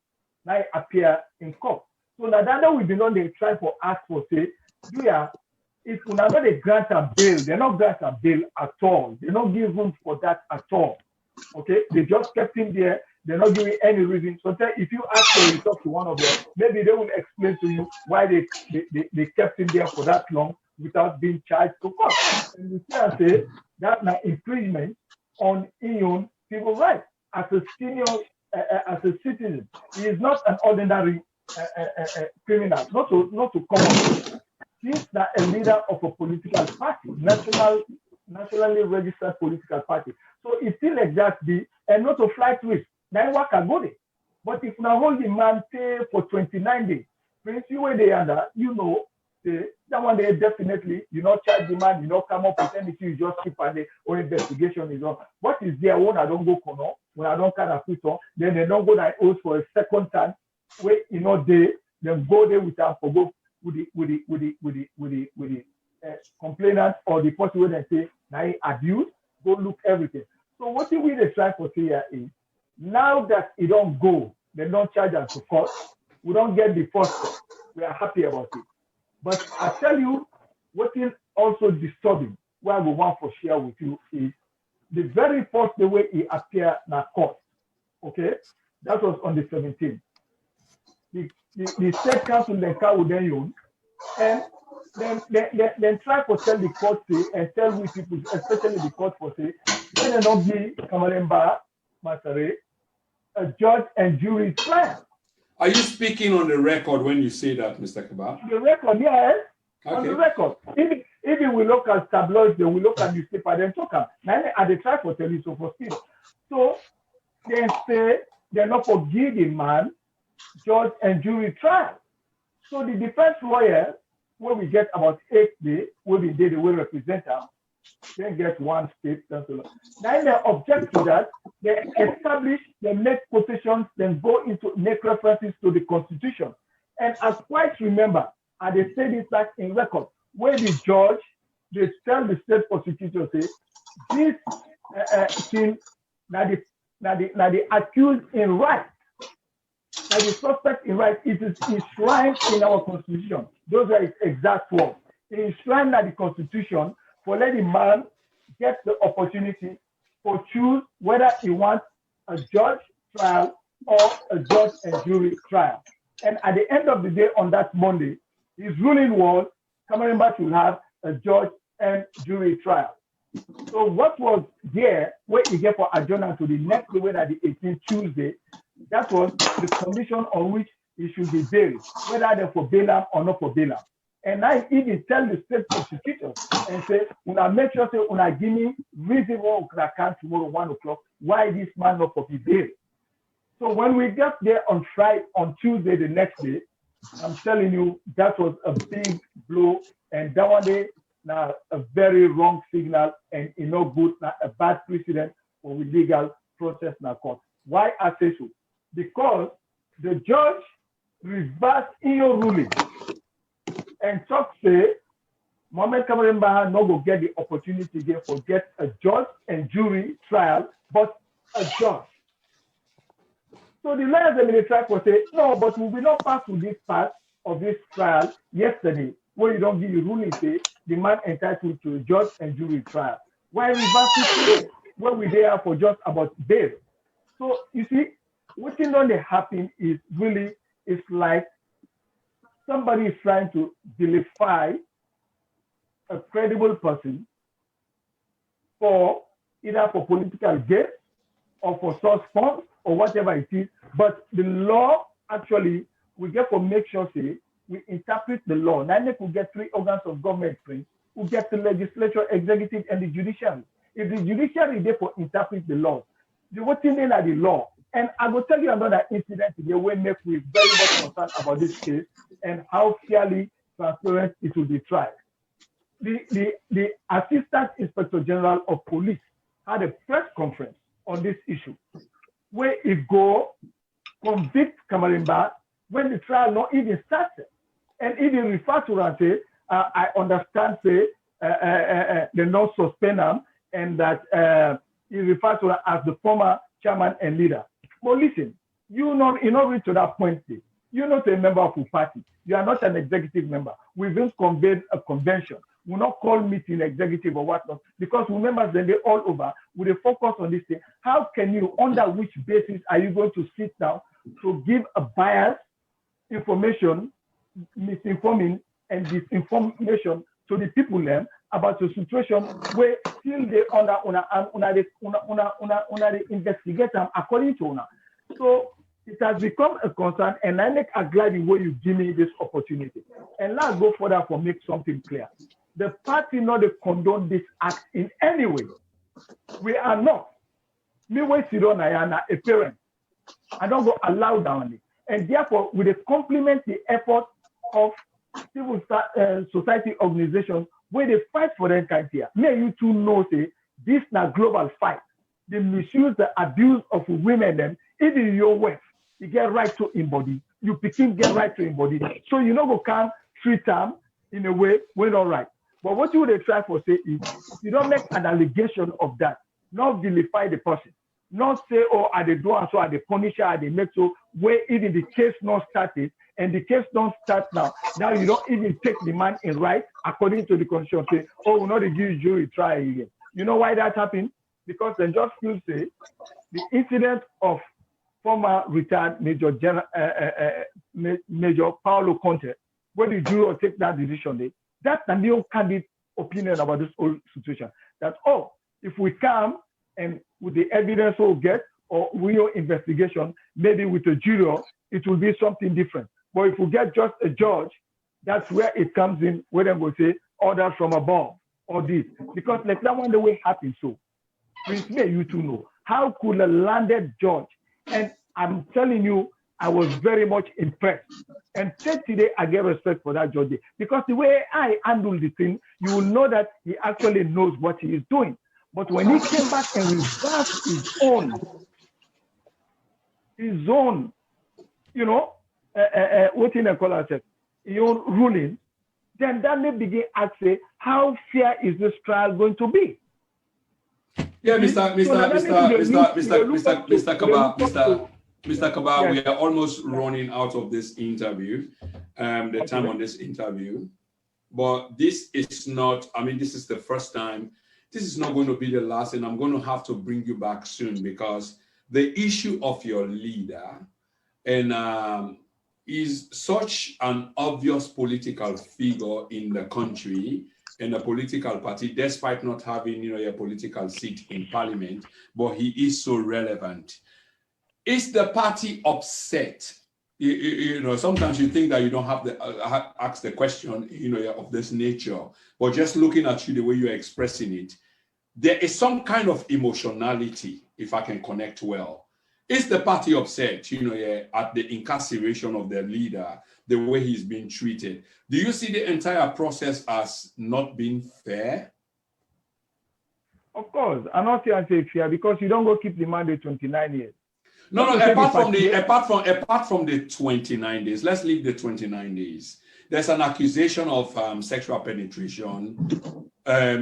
[SPEAKER 2] Now it appear in court. So now that we've been on the try for ask for say, if we not they grant a bail, they're not grant a bail at all. They don't give room for that at all. Okay, they just kept him there. They're not giving any reason. So if you ask them, you talk to one of them, maybe they will explain to you why they kept him there for that long without being charged to court. And we can say that now infringement on Ion civil rights as a senior, as a citizen. He is not an ordinary criminal, not to come on. He's not a leader of a political party, nationally registered political party. So it's still like that, and not a flight risk. Now work a good. But if now hold the man for 29 days, Prince, you were there, that one day definitely you not charge the man, you not come up with anything, you just keep on the or investigation is on. What is there when I don't go corner, when I don't kind of put on, then they don't go like oath for a second time, wait, they then go there with them for go with the complainant or the person where they say now abuse, go look everything. So what we try for here is now that it don't go, they don't charge us to court, we don't get the first step. We are happy about it. But I tell you, what is also disturbing, what we want to share with you is the very first the way he appeared in a court. Okay, that was on the 17th. The state council then come with them, and then try to tell the court say, and tell we people, especially the court for say, when they don't be Kamaremba Masare a judge and jury trial.
[SPEAKER 1] Are you speaking on the record when you say that, Mr. Kabbah?
[SPEAKER 2] The record, yes,
[SPEAKER 1] Okay.
[SPEAKER 2] on the record. Even we look at tabloids, then we look at newspaper, then talk about. Now they try for television for speed. So they say they're not forgive the man, judge and jury trial. So the defense lawyer, when we get about 8 days, when we did, they will represent them, then get one state. Then they object to that. They establish, they make quotations, then go into make references to the Constitution. And as quite remember, and they say this back in record, where the judge, they tell the state prosecutor, say, this thing, now the accused in right, now the suspect in right, it is enshrined in our Constitution. Those are its exact words. It is enshrined in the Constitution for letting man get the opportunity to choose whether he wants a judge trial or a judge and jury trial. And at the end of the day, on that Monday, his ruling was Kabbah should have a judge and jury trial. So what was there, where he get for adjournment to the next day, at the 18th Tuesday, that was the condition on which he should be bailed, whether they're for bail or not for bail. And I even tell the state prosecutors and say, when I make sure say, when I give me reasonable account tomorrow 1 o'clock, why this man not for be bailed? So when we got there on Friday, on Tuesday, the next day, I'm telling you, that was a big blow. And that one day, now a very wrong signal and no good, now a bad precedent for the legal process in court. Why I say so? Because the judge reversed in your ruling and talk say, Mohamed Kabbah no go get the opportunity again for get a judge and jury trial, but a judge. So the lawyers in the trial will say, no, but we will not pass through this part of this trial yesterday, where you don't give your ruling, say the man entitled to a judge and jury trial. Why reverse it today, when we there for just about bail? So you see, what thing don't happen is really, it's like somebody is trying to vilify a credible person for either for political gain or for source funds or whatever it is. But the law actually, we get to make sure, say, we interpret the law. Now, we get 3 organs of government, we get the legislature, executive, and the judiciary. If the judiciary is there for interpret the law, the what thing are the law. And I will tell you another incident today where make we very much concerned about this case and how fairly transparent it will be tried. The Assistant Inspector General of Police had a press conference on this issue where he go convict Kabbah when the trial not even started. And even refer to and say, I understand, say, they not suspend him and that he refers to her as the former chairman and leader. But listen, you're not reach to that point. You're not a member of a party. You are not an executive member. We've been convened a convention. We not call meeting executive or whatnot, because remember then they all over, with a focus on this thing. How can you, under which basis are you going to sit down to give a biased information, misinforming and disinformation to the people then about the situation where still they they investigate them according to una. So it has become a concern, and I am glad the way you give me this opportunity. And let's go further for make something clear. The party not to condone this act in any way. We are not. Me way Sidon Ayana, a parent. I don't go allow down it. And therefore, we compliment the effort of civil society organizations where they fight for their kind here. May you two know, say, this is a global fight. The misuse, the abuse of women, them, even your wife, you get right to embody. You begin get right to embody. So you know go come treat them in a way we're not right. But what you would try for say is, you don't make an allegation of that, not vilify the person, not say, oh, are they doing so, are they punisher, are they make so, where even the case not started, and the case don't start now. Now you don't even take the man in right according to the constitution. Say, oh, we're not a jury trial again. You know why that happened? Because then just feel say the incident of former retired Major Paolo Conte, when the jury will take that decision, that's the new candid opinion about this whole situation. That, oh, if we come and with the evidence we'll get, or real investigation, maybe with a jury, it will be something different. But if we get just a judge, that's where it comes in, where they will say orders from above or this. Because like that one, the way happens. So, Prince May, you two know, how could a landed judge, and I'm telling you, I was very much impressed. And today, I get respect for that judge. Because the way I handle the thing, you will know that he actually knows what he is doing. But when he came back and reversed his own, you know, what in a call your ruling, then that may begin to say, how fair is this trial going to be?
[SPEAKER 1] Yeah, Mr. Kabbah, yes. We are almost running out of this interview, the time on this interview. But this is not, I mean, this is the first time. This is not going to be the last, and I'm going to have to bring you back soon because the issue of your leader and is such an obvious political figure in the country and a political party, despite not having, you know, a political seat in parliament, but he is so relevant. Is the party upset? You know, sometimes you think that you don't have to ask the question, you know, of this nature, but just looking at you, the way you're expressing it, there is some kind of emotionality, if I can connect well. Is the party upset, you know, at the incarceration of their leader, the way he's being treated? Do you see the entire process as not being fair?
[SPEAKER 2] Of course, I'm not saying fair because you don't go keep the mandate 29 years.
[SPEAKER 1] No, apart from the 29 days, let's leave the 29 days. There's an accusation of sexual penetration,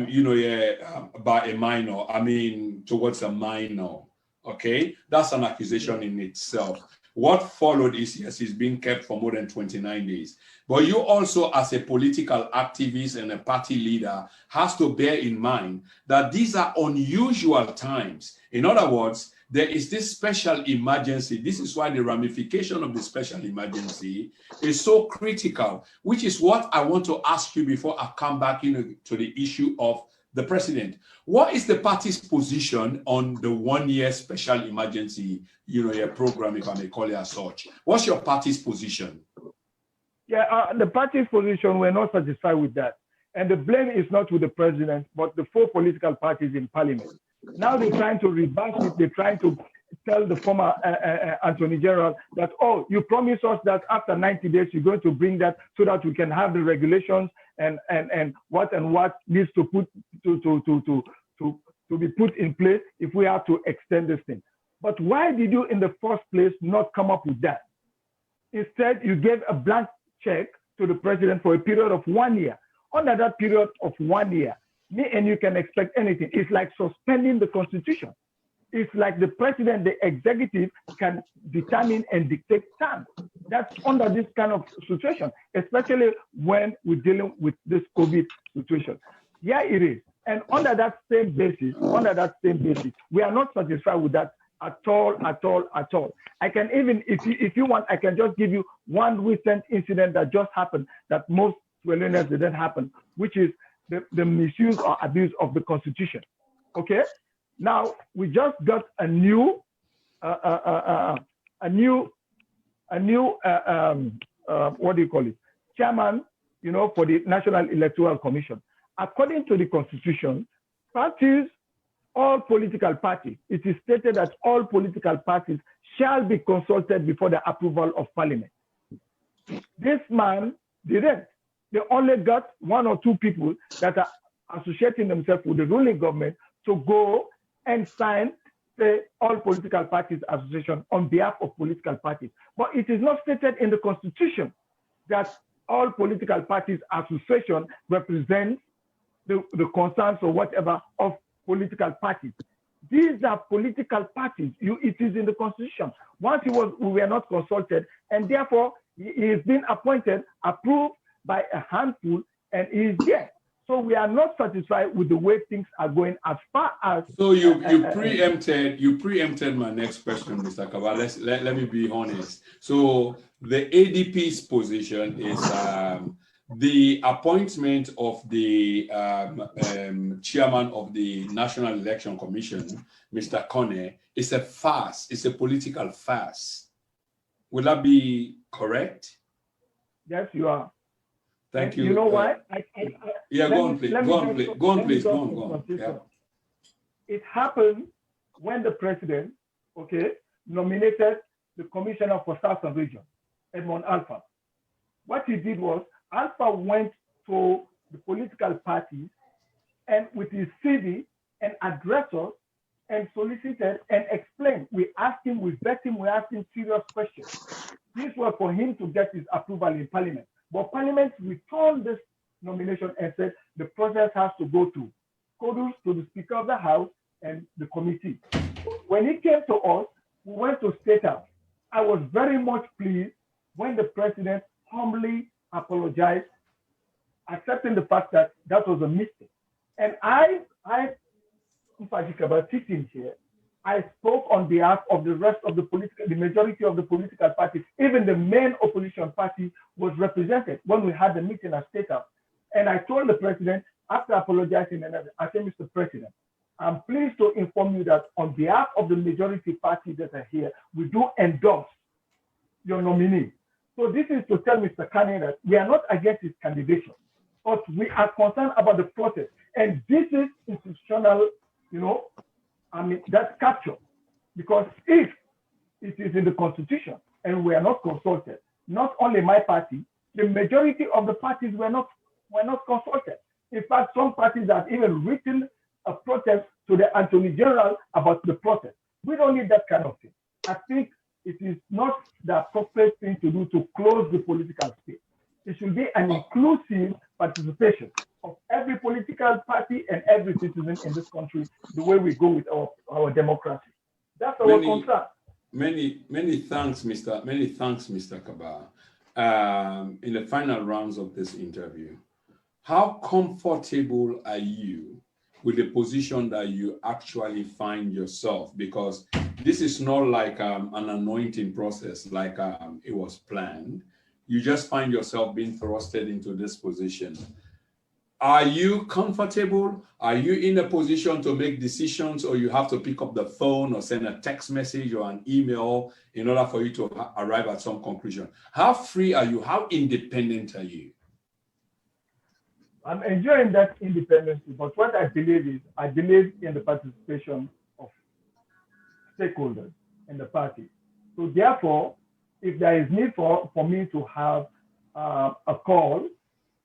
[SPEAKER 1] you know, by a minor. I mean, towards a minor. Okay, that's an accusation in itself. What followed is, yes, he's being kept for more than 29 days. But you also, as a political activist and a party leader, has to bear in mind that these are unusual times. In other words, there is this special emergency. This is why the ramification of the special emergency is so critical, which is what I want to ask you before I come back, you know, to the issue of the president. What is the party's position on the 1 year special emergency, you know, a program, if I may call it as such? What's your party's position?
[SPEAKER 2] Yeah, the party's position, we're not satisfied with that. And the blame is not with the president, but the 4 political parties in parliament. Now they're trying to reverse it. They're trying to tell the former Attorney General that, oh, you promised us that after 90 days, you're going to bring that so that we can have the regulations and what needs to be put in place if we have to extend this thing. But why did you in the first place not come up with that? Instead, you gave a blank check to the president for a period of 1 year. Under that period of 1 year, me and you can expect anything. It's like suspending the Constitution. It's like the president, the executive can determine and dictate terms. That's under this kind of situation, especially when we're dealing with this COVID situation. Yeah, it is. And under that same basis, we are not satisfied with that at all. I can even, if you want, I can just give you one recent incident that just happened that most Wellenians didn't happen, which is the misuse or abuse of the Constitution. Okay. Now we just got a new what do you call it? Chairman, you know, for the National Electoral Commission. According to the Constitution, parties, all political parties, it is stated that all political parties shall be consulted before the approval of Parliament. This man didn't. They only got 1 or 2 people that are associating themselves with the ruling government to go and sign the All Political Parties Association on behalf of political parties. But it is not stated in the Constitution that all political parties association represents the concerns or whatever of political parties. These are political parties. It is in the Constitution. Once we were not consulted, and therefore he is being appointed, approved by a handful, and he is there. So we are not satisfied with the way things are going as far as. So
[SPEAKER 1] you preempted my next question, Mr. Kabbah. Let me be honest. So the ADP's position is the appointment of the chairman of the National Election Commission, Mr. Kone, it's a farce. It's a political farce. Will that be correct?
[SPEAKER 2] Yes, you are.
[SPEAKER 1] Thank you.
[SPEAKER 2] You know why?
[SPEAKER 1] Yeah, go on, please. Go on, please. Go on. Yeah.
[SPEAKER 2] It happened when the president, nominated the commissioner for Southern Region, Edmond Alpha. What he did was, Alpha went to the political parties and with his CV and addressed us and solicited and explained. We asked him, we vet him, we asked him serious questions. This was for him to get his approval in Parliament. But Parliament returned this nomination and said the process has to go to Kodus, to the Speaker of the House and the committee. When he came to us, we went to State House. I was very much pleased when the president humbly apologized, accepting the fact that that was a mistake. And I Nfagie Kabbah, sitting here, I spoke on behalf of the rest of the majority of the political parties. Even the main opposition party was represented when we had the meeting at State House. And I told the president, after apologizing, and I said, Mr. President, I'm pleased to inform you that on behalf of the majority party that are here, we do endorse your nominee. So this is to tell Mr. Kanye that we are not against his candidature, but we are concerned about the process. And this is institutional, that's capture. Because if it is in the Constitution and we are not consulted, not only my party, the majority of the parties were not consulted. In fact, some parties have even written a protest to the Attorney General about the process. We don't need that kind of thing. I think it is not the appropriate thing to do to close the political space. It should be an inclusive participation of every political party and every citizen in this country, the way we go with our democracy. That's our concern.
[SPEAKER 1] Many thanks, Mr. Kabbah. In the final rounds of this interview, how comfortable are you with the position that you actually find yourself? Because this is not like an anointing process, like it was planned. You just find yourself being thrusted into this position. Are you comfortable? Are you in a position to make decisions, or you have to pick up the phone or send a text message or an email in order for you to arrive at some conclusion? How free are you? How independent are you?
[SPEAKER 2] I'm enjoying that independence, but what I believe is, I believe in the participation of stakeholders in the party. So therefore, if there is need for me to have a call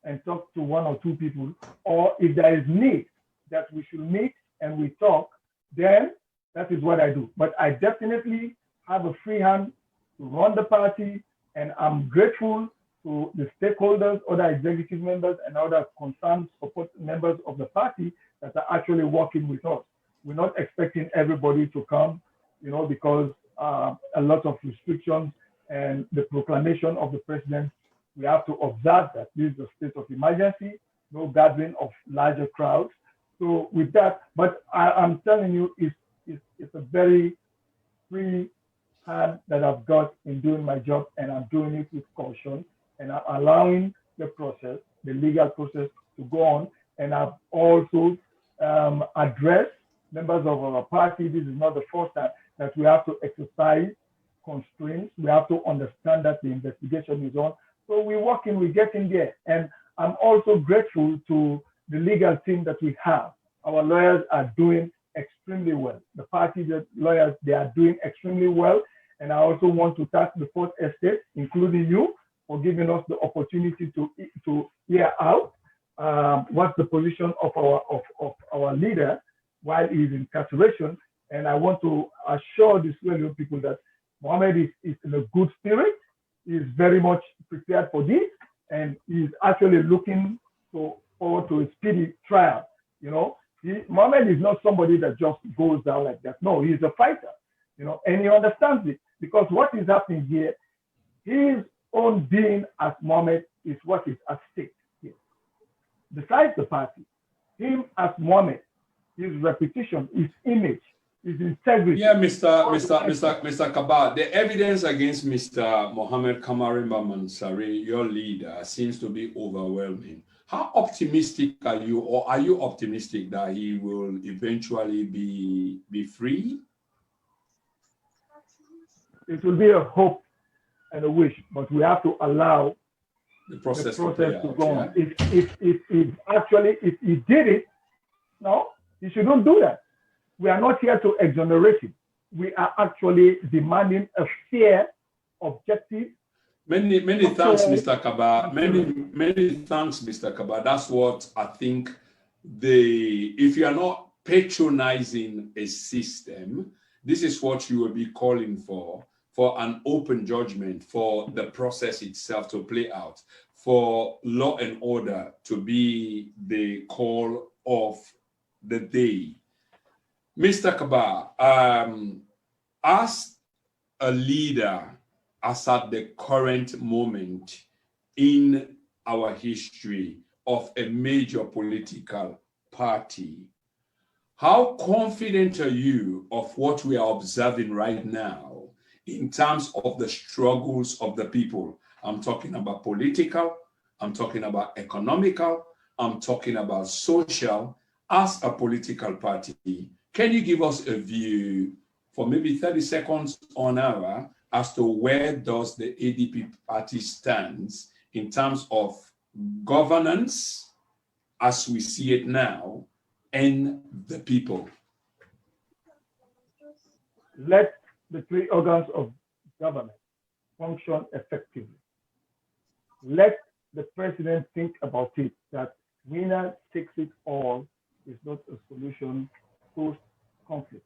[SPEAKER 2] and talk to one or two people, or if there is need that we should meet and we talk, then that is what I do. But I definitely have a free hand to run the party, and I'm grateful to the stakeholders, other executive members, and other concerned support members of the party that are actually working with us. We're not expecting everybody to come, because a lot of restrictions and the proclamation of the president, we have to observe that this is a state of emergency, no gathering of larger crowds. So with that, but I'm telling you, it's a very free hand that I've got in doing my job, and I'm doing it with caution, and I'm allowing the process, the legal process, to go on. And I've also addressed members of our party. This is not the first time that we have to exercise constraints. We have to understand that the investigation is on. So we're working, we're getting there. And I'm also grateful to the legal team that we have. Our lawyers are doing extremely well. The party lawyers, they are doing extremely well. And I also want to thank the Fourth Estate, including you, for giving us the opportunity to hear out what's the position of our leader while he's in incarceration. And I want to assure the Sierra people that Mohammed is in a good spirit. He is very much prepared for this, and he's actually looking forward to a speedy trial. Mohammed is not somebody that just goes down like that. No, he's a fighter, and he understands it, because what is happening here, his own being as Mohammed is what is at stake here. Besides the party, him as Mohammed, his reputation, his image, his integrity.
[SPEAKER 1] Yeah, Mr. Kabbah, the evidence against Mr. Mohammed Kamarimba Mansari, your leader, seems to be overwhelming. How optimistic are you, or are you optimistic that he will eventually be free?
[SPEAKER 2] it will be a hope and a wish, but we have to allow
[SPEAKER 1] the process
[SPEAKER 2] to
[SPEAKER 1] out,
[SPEAKER 2] go on.
[SPEAKER 1] yeah?
[SPEAKER 2] If he did it, no, he shouldn't do that. We are not here to exonerate him. We are actually demanding a fair, objective.
[SPEAKER 1] Many thanks, Mr. Kabbah. Many thanks, Mr. Kabbah. That's what I think. If you are not patronizing a system, this is what you will be calling for an open judgment, for the process itself to play out, for law and order to be the call of the day. Mr. Kabbah, as a leader, as at the current moment in our history of a major political party, how confident are you of what we are observing right now in terms of the struggles of the people? I'm talking about political, I'm talking about economical, I'm talking about social. As a political party, can you give us a view for maybe 30 seconds on hour as to where does the ADP party stands in terms of governance as we see it now and the people?
[SPEAKER 2] Let the three organs of government function effectively. Let the president think about it, that winner takes it all is not a solution post-conflict,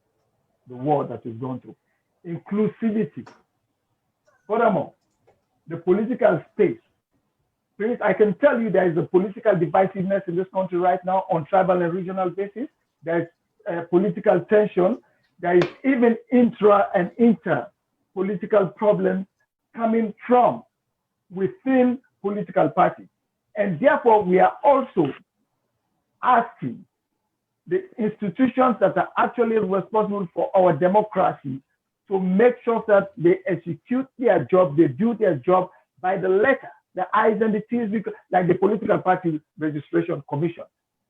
[SPEAKER 2] the war that is going through. Inclusivity. Furthermore, the political space. Please, I can tell you there is a political divisiveness in this country right now on tribal and regional basis. There's political tension. There is even intra and inter political problems coming from within political parties. And therefore, we are also asking the institutions that are actually responsible for our democracy to make sure that they execute their job, they do their job by the letter, the I's and the T's, like the Political Party Registration Commission.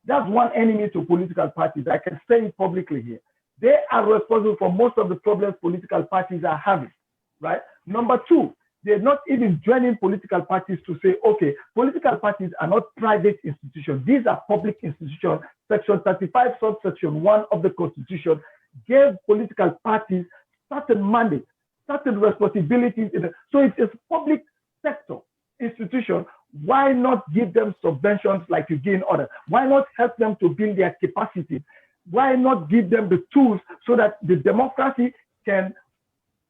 [SPEAKER 2] That's one enemy to political parties. I can say it publicly here. They are responsible for most of the problems political parties are having, right? Number two, they're not even joining political parties to say, okay, political parties are not private institutions. These are public institutions. Section 35, subsection 1 of the Constitution gave political parties certain mandates, certain responsibilities. So it's a public sector institution. Why not give them subventions like you give in others? Why not help them to build their capacity? Why not give them the tools so that the democracy can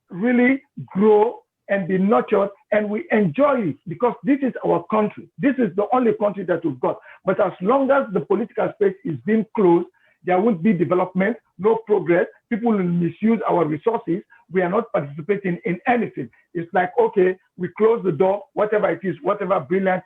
[SPEAKER 2] really grow and be nurtured and we enjoy it, because this is our country. This is the only country that we've got. But as long as the political space is being closed, there won't be development, no progress. People will misuse our resources. We are not participating in anything. It's like, okay, we close the door, whatever it is, whatever brilliant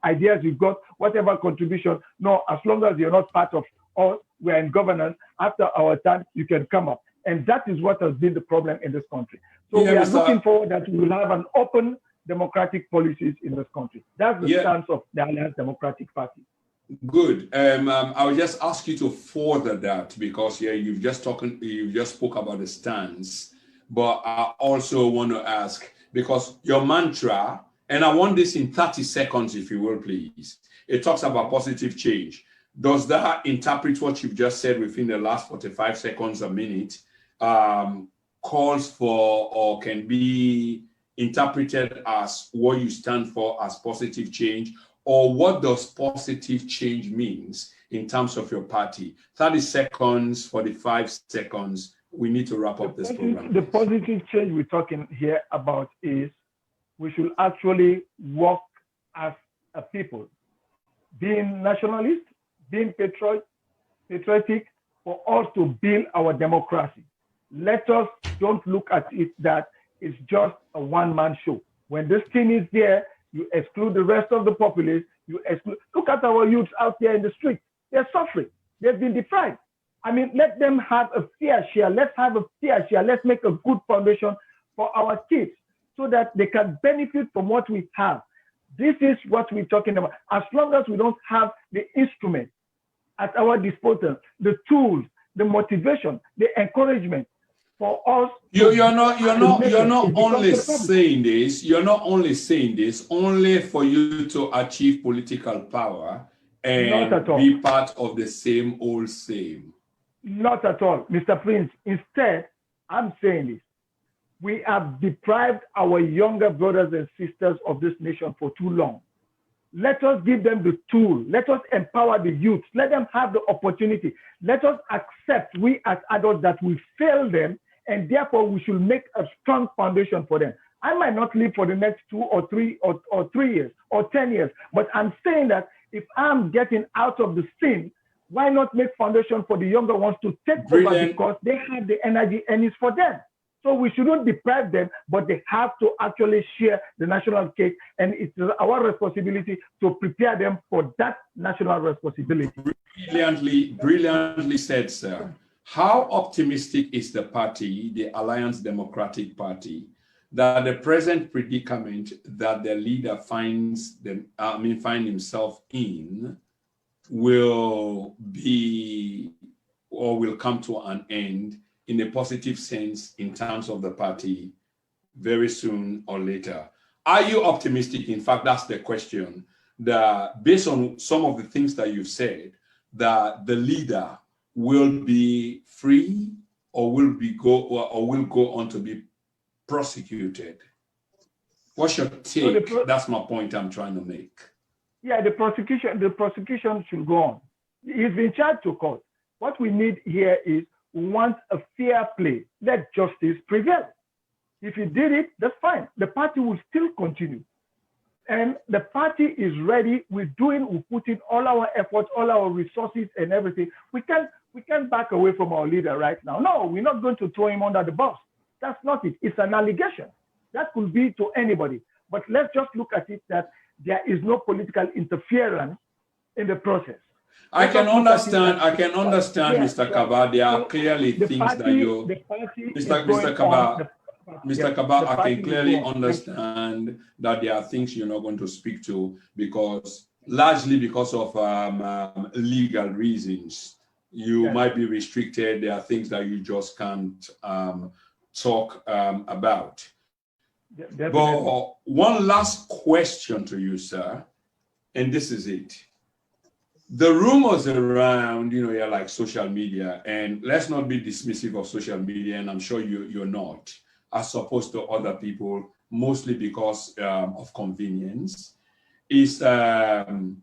[SPEAKER 2] ideas you've got, whatever contribution. No, as long as you're not part of us, we're in governance. After our time, you can come up. And that is what has been the problem in this country. So we are looking forward that we will have an open democratic policies in this country. That's the stance of the Alliance Democratic Party.
[SPEAKER 1] Good. I will just ask you to further that, because you've just spoke about the stance, but I also want to ask, because your mantra, and I want this in 30 seconds, if you will, please. It talks about positive change. Does that interpret what you've just said within the last 45 seconds, a minute, calls for or can be interpreted as what you stand for as positive change? Or what does positive change means in terms of your party? 30 seconds, 45 seconds, we need to wrap up this program.
[SPEAKER 2] The positive change we're talking here about is we should actually work as a people, being nationalist, being patriotic, for us to build our democracy. Let us don't look at it that it's just a one-man show. When this thing is there, you exclude the rest of the populace. Look at our youths out there in the street. They're suffering. They've been deprived. I mean, let them have a fair share. Let's have a fair share. Let's make a good foundation for our kids so that they can benefit from what we have. This is what we're talking about. As long as we don't have the instrument at our disposal, the tools, the motivation, the encouragement for us.
[SPEAKER 1] You're not only saying this. You're not only saying this only for you to achieve political power and be part of the same old same.
[SPEAKER 2] Not at all, Mr. Prince. Instead, I'm saying this. We have deprived our younger brothers and sisters of this nation for too long. Let us give them the tool. Let us empower the youth. Let them have the opportunity. Let us accept, we as adults, that we failed them, and therefore we should make a strong foundation for them. I might not live for the next 2 or 3 or 3 years or 10 years, but I'm saying that if I'm getting out of the sin, why not make foundation for the younger ones to take over, because they have the energy and it's for them. So we shouldn't deprive them, but they have to actually share the national cake, and it's our responsibility to prepare them for that national responsibility.
[SPEAKER 1] Brilliantly said, sir. How optimistic is the party, the Alliance Democratic Party, that the present predicament that the leader finds himself in will be or will come to an end in a positive sense in terms of the party very soon or later? Are you optimistic? In fact, that's the question, that based on some of the things that you've said, that the leader will be free or will go on to be prosecuted? What's your take? That's my point I'm trying to make.
[SPEAKER 2] Yeah, the prosecution should go on. He's been charged to court. What we need here is, we want a fair play. Let justice prevail. If he did it, that's fine. The party will still continue. And the party is ready. We're putting all our efforts, all our resources and everything. We can't back away from our leader right now. No, we're not going to throw him under the bus. That's not it. It's an allegation. That could be to anybody. But let's just look at it that there is no political interference in the process.
[SPEAKER 1] I can understand, Mr. Kabbah. There are clearly things that you, Mr. Kabbah, I can clearly understand that there are things you're not going to speak to largely because of legal reasons. You might be restricted. There are things that you just can't talk about. But one last question to you, sir, and this is it. The rumors around, like social media, and let's not be dismissive of social media, and I'm sure you're not, as opposed to other people, mostly because of convenience, is the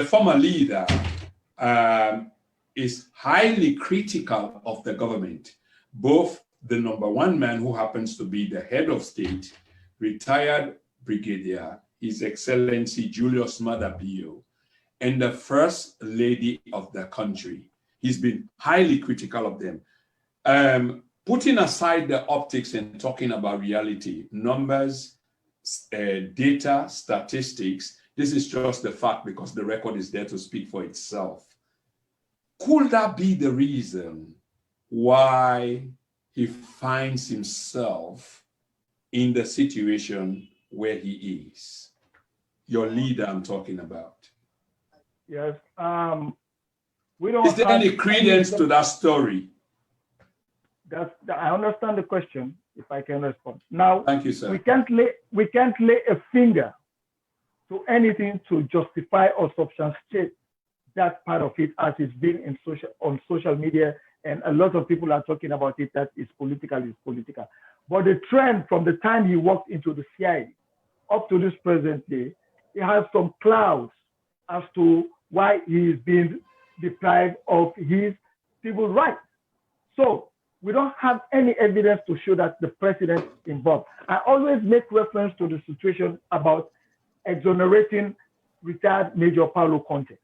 [SPEAKER 1] former leader is highly critical of the government, both the number one man who happens to be the head of state, retired brigadier, His Excellency Julius Maada Bio, and the first lady of the country. He's been highly critical of them. Putting aside the optics and talking about reality, numbers, data, statistics, this is just the fact because the record is there to speak for itself. Could that be the reason why he finds himself in the situation where he is? Your leader I'm talking about.
[SPEAKER 2] Yes. We don't.
[SPEAKER 1] Is there any credence to that story?
[SPEAKER 2] I understand the question. If I can respond now. Thank you, sir. We can't lay a finger to anything to justify or substantiate that part of it, as it's been on social media, and a lot of people are talking about it. That is political. But the trend from the time he walked into the CID up to this present day, it has some clouds as to why he is being deprived of his civil rights. So we don't have any evidence to show that the president is involved. I always make reference to the situation about exonerating retired Major Paulo Conte.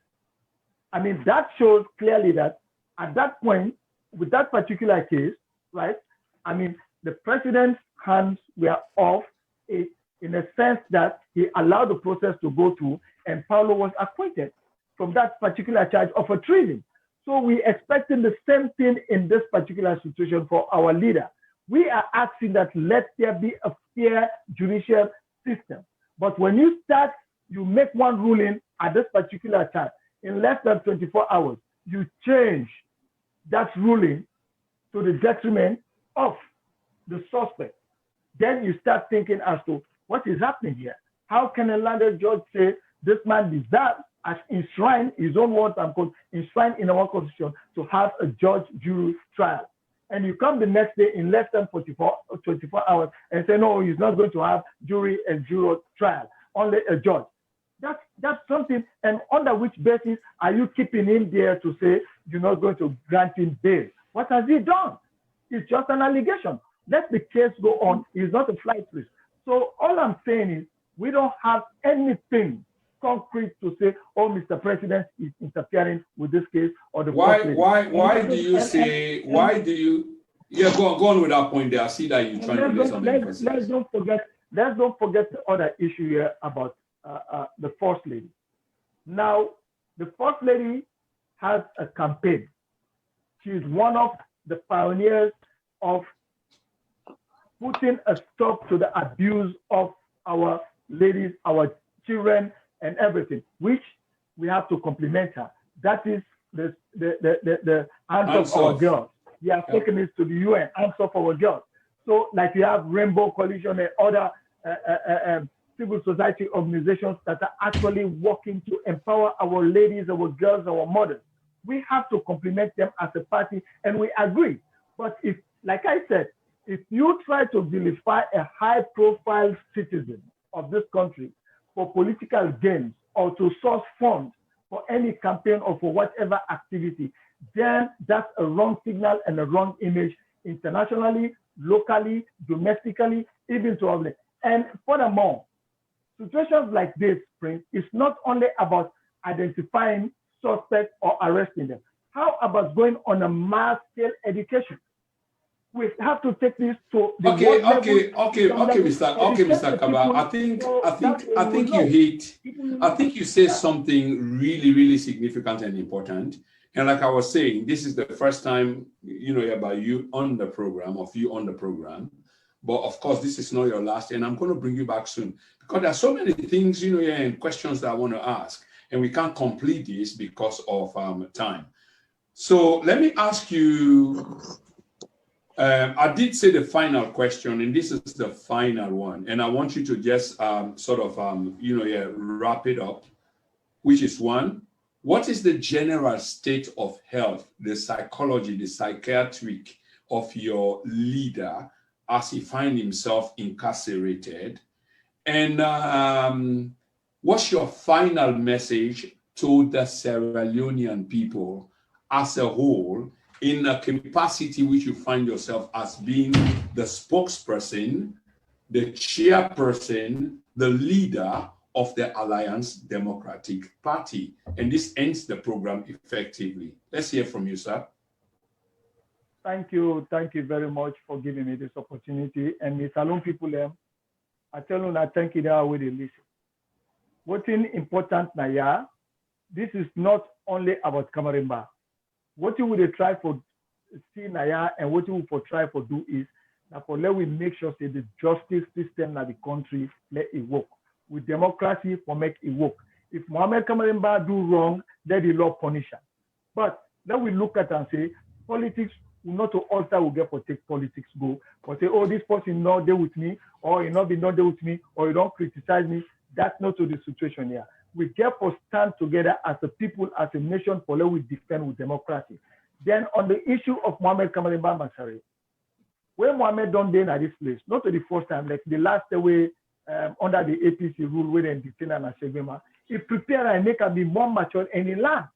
[SPEAKER 2] I mean, that shows clearly that at that point, with that particular case, right, I mean, the president's hands were off in a sense that he allowed the process to go through, and Paulo was acquitted from that particular charge of a treason. So we're expecting the same thing in this particular situation for our leader. We are asking that let there be a fair judicial system. But when you make one ruling at this particular time, in less than 24 hours, you change that ruling to the detriment of the suspect, then you start thinking as to what is happening here. How can a landed judge say this man deserves, as enshrined, his own words and quote, enshrined in our constitution, to have a judge-jury trial? And you come the next day in less than 24 hours and say, no, he's not going to have jury and juror trial, only a judge. That's something, and under which basis are you keeping him there to say you're not going to grant him bail? What has he done? It's just an allegation. Let the case go on. He's not a flight risk. So all I'm saying is we don't have anything concrete to say, oh, Mr. President is interfering with this case or the
[SPEAKER 1] why do you yeah, go on with that point there. I see that you're trying to lay some emphasis.
[SPEAKER 2] Let's don't forget the other issue here about the First Lady. Now, the First Lady has a campaign. She's one of the pioneers of putting a stop to the abuse of our ladies, our children, and everything, which we have to compliment her. That is the hands of our girls. We have taken this to the UN, hands of our girls. So, like we have Rainbow Coalition and other civil society organizations that are actually working to empower our ladies, our girls, our mothers. We have to compliment them as a party, and we agree. But if, like I said, if you try to vilify a high-profile citizen of this country for political gains or to source funds for any campaign or for whatever activity, then that's a wrong signal and a wrong image internationally, locally, domestically, even to others. And furthermore, situations like this, Prince, is not only about identifying suspects or arresting them. How about going on a mass-scale education? We have to take this to the
[SPEAKER 1] Mr. Kabbah. I think you say something really, really significant and important. And like I was saying, this is the first time, about you on the program, But of course, this is not your last, and I'm going to bring you back soon because there are so many things, and questions that I want to ask, and we can't complete this because of time. So let me ask you. I did say the final question, and this is the final one, and I want you to just wrap it up, which is one. What is the general state of health, the psychology, the psychiatric of your leader as he finds himself incarcerated? And what's your final message to the Sierra Leonean people as a whole in a capacity which you find yourself as being the spokesperson, the chairperson, the leader of the Alliance Democratic Party? And this ends the program effectively. Let's hear from you, sir.
[SPEAKER 2] Thank you very much for giving me this opportunity. And the Salon people, I tell you, I thank you there with the listen. What's important now, this is not only about Kamarimba. What you would try for see now, and what you would try for do is that for let we make sure that the justice system in the country let it work. With democracy for make it work. If Mohamed Kamarimba do wrong, let the law punish him. But then we look at and say, politics will not to alter will get for take politics go, or say, oh, this person not there with me, or you not be not there with me, or you don't criticize me. That's not to the situation here. We get for stand together as a people, as a nation, for let we defend with democracy. Then on the issue of Mohamed Kamarimba Masari, when Mohamed don't day at this place, not to the first time, like the last way under the APC rule where they detain and Shegema, he prepare and make her be more mature and in land.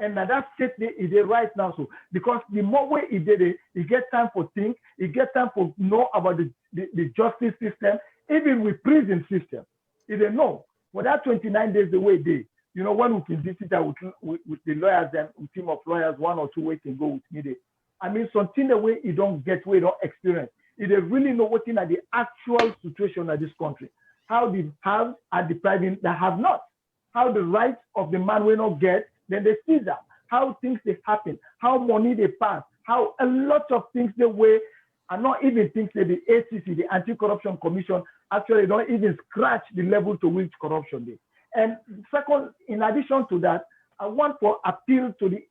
[SPEAKER 2] And that state is there right now. So because the more way he did it, he get time for think, he get time for know about the justice system, even with prison system. He didn't know. For that 29 days the way they, when we can visit her with the lawyers and with team of lawyers, 1 or 2 weeks can go with me there. I mean, something the way you don't get, where you don't experience. You don't really know what's in the actual situation of this country. How the have are depriving that have not. How the rights of the man will not get, then they seize them. How things they happen, how money they pass, how a lot of things they way are not even things that the ACC, the Anti-Corruption Commission, actually don't even scratch the level to which corruption is. And second, in addition to that, I want to appeal to the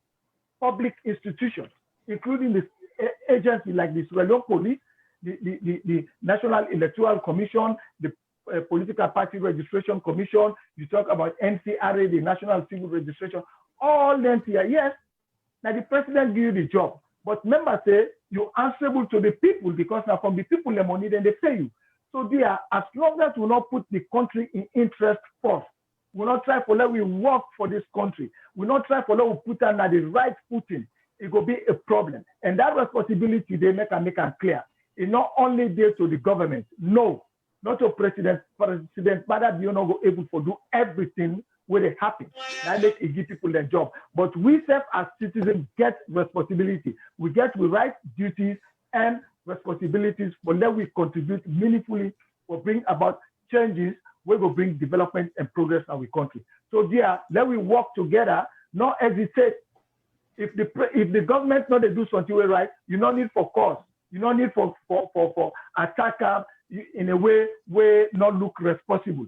[SPEAKER 2] public institutions, including the agencies like the Sierra Leone Police, the National Electoral Commission, the Political Party Registration Commission, you talk about NCRA, the National Civil Registration, all them here, yes, now the president give you the job. But remember, say, you're answerable to the people because now from the people the money, then they pay you. So dear, as long as we not put the country in interest first, we not try for let we work for this country. We not try for let we put on the right footing. It will be a problem. And that responsibility they make it clear. It's not only there to the government. No, not to President Bada you not go able to do everything where they happen. That make it give people their job. But we self as citizens get responsibility. We get with rights, duties, and responsibilities for let we contribute meaningfully or bring about changes where we bring development and progress in our country. So dear, let we work together, not hesitate. If the government not they do something right, you don't need for cause. You don't need for attack in a way where not look responsible.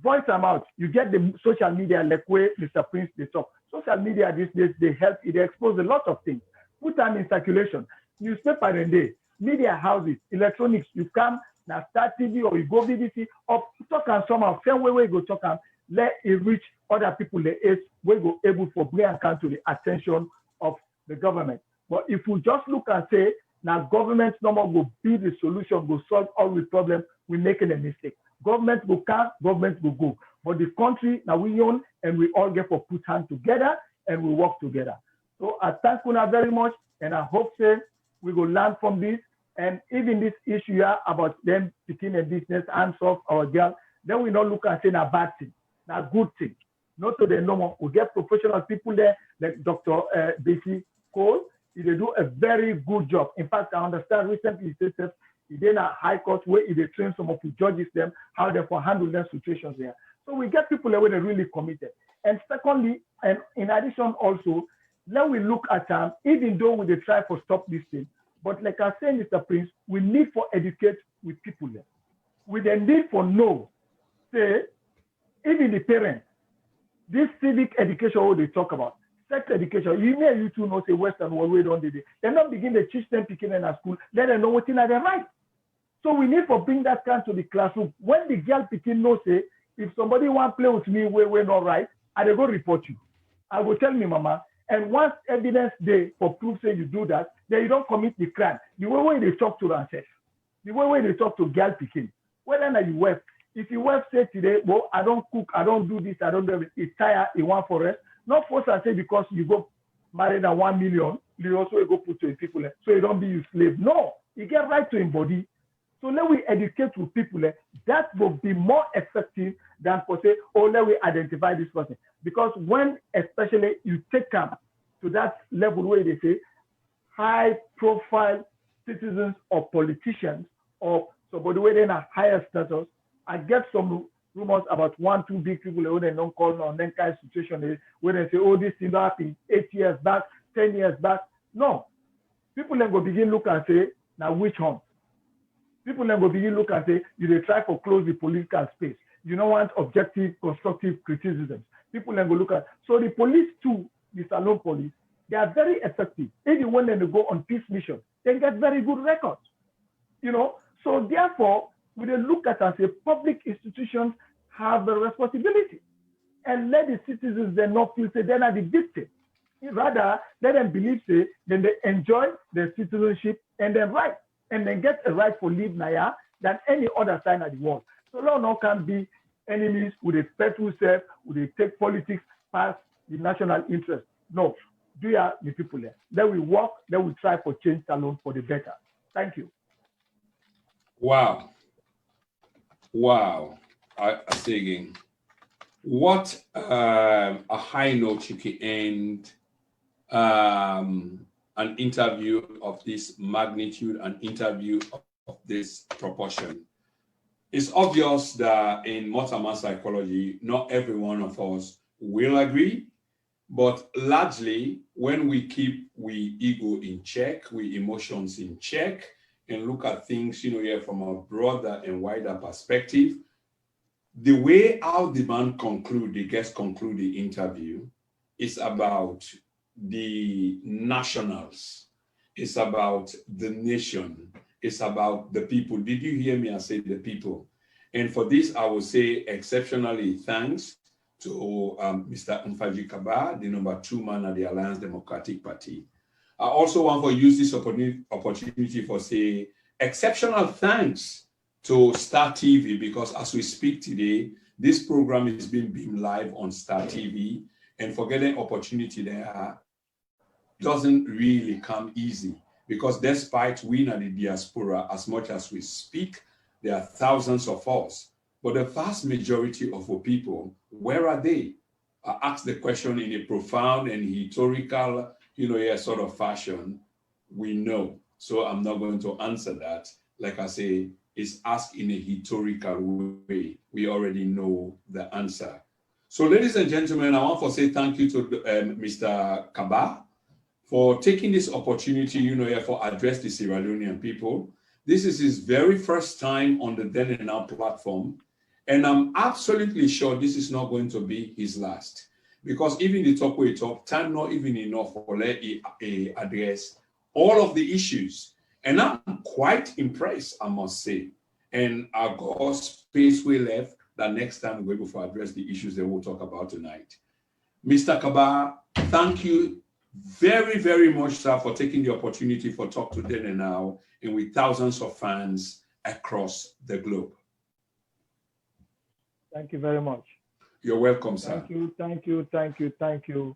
[SPEAKER 2] Voice them out. You get the social media like where Mr. Prince they talk. Social media these days they help. They expose a lot of things. Put them in circulation. Newspaper and day, media houses, electronics. You come now start TV or you go BBC or talk and somehow same way you go talk and let it reach other people the age where go able for bring account to the attention of the government. But if we just look and say now government no more will be the solution, go solve all the problems, we're making a mistake. Government will come, government will go. But the country now we own and we all get for put hands together and we work together. So I thank you very much and I hope say we will learn from this. And even this issue here about them picking a business and solve our girl, then we not look and say a bad thing, a good thing. Not to the normal. We get professional people there like Dr. B.C. Cole. They do a very good job. In fact, I understand recently he said he did a high court where they train some of the judges them, how they for handle their situations there. So we get people that were really committed. And secondly, and in addition also, now we look at even though we try for stop this thing, but like I said, Mr. Prince, we need for educate with people there. We then need for know, say, even the parents, this civic education what they talk about, sex education, you too know say Western world we don't do it. They not begin to teach them picking in a school, let them know what in their right. So we need for bring that kind to the classroom. When the girl picking know say, if somebody want to play with me where we're not right, I will go report you. I will tell me, mama. And once evidence day for proof say you do that, then you don't commit the crime. The way they talk to themselves, the way they talk to girl picking, whether or not you work. If you work say today, well, I don't cook, I don't do this, I don't do it, it's tired, it want for rest. Not force and say because you go married at 1 million, you also go put to people, so you don't be your slave. No, you get right to embody. So let we educate with people, that will be more effective than for say, oh, let we identify this person. Because when especially you take them to that level where they say high profile citizens or politicians or somebody where they're in a higher status, I get some rumors about 1, 2 big people who they don't call on that kind of situation where they say, oh, this thing happened 8 years back, 10 years back. No. People then go begin look and say, now which one? People then go begin look and say, you they try for close the political space. You don't want objective, constructive criticisms. People then go look at, so the police too, the Salon police, they are very effective. Even when they go on peace mission, they get very good records. You know, so therefore, we then look at and say public institutions have a responsibility and let the citizens then not feel say they're not the victim. Rather, let them believe say then they enjoy their citizenship and their right and then get a right for live Naya than any other side of the world. So law can be enemies with a petrol self, with a take politics past the national interest. No, do ya the people there. Then we work, then we try for change alone for the better. Thank you.
[SPEAKER 1] Wow. Wow. I say again, what a high note you can end an interview of this magnitude, an interview of this proportion. It's obvious that in Mortimer psychology, not every one of us will agree, but largely when we keep we ego in check, we emotions in check, and look at things, here from a broader and wider perspective, the way our demand the guest conclude the interview is about the nationals. It's about the nation. It's about the people. Did you hear me? I said the people. And for this, I will say exceptionally thanks to Mr. Nfagie Kabbah, the number 2 man at the Alliance Democratic Party. I also want to use this opportunity for say exceptional thanks to Star TV, because as we speak today, this program is being beamed live on Star TV, and for getting opportunity there doesn't really come easy, because despite we in the diaspora, as much as we speak, there are thousands of us, but the vast majority of our people, where are they? I asked the question in a profound and rhetorical, sort of fashion. We know, so I'm not going to answer that. Like I say, it's asked in a rhetorical way. We already know the answer. So, ladies and gentlemen, I want to say thank you to Mr. Kabbah for taking this opportunity, for address the Sierra Leonean people. This is his very first time on the Then and Now platform, and I'm absolutely sure this is not going to be his last, because even the talk we talk, time not even enough for let address all of the issues. And I'm quite impressed, I must say. And I've got space we left that next time we're able to address the issues that we'll talk about tonight. Mr. Kabbah, thank you very, very much, sir, for taking the opportunity for Talk to Then and Now, and with thousands of fans across the globe.
[SPEAKER 2] Thank you very much.
[SPEAKER 1] You're welcome, sir.
[SPEAKER 2] Thank you.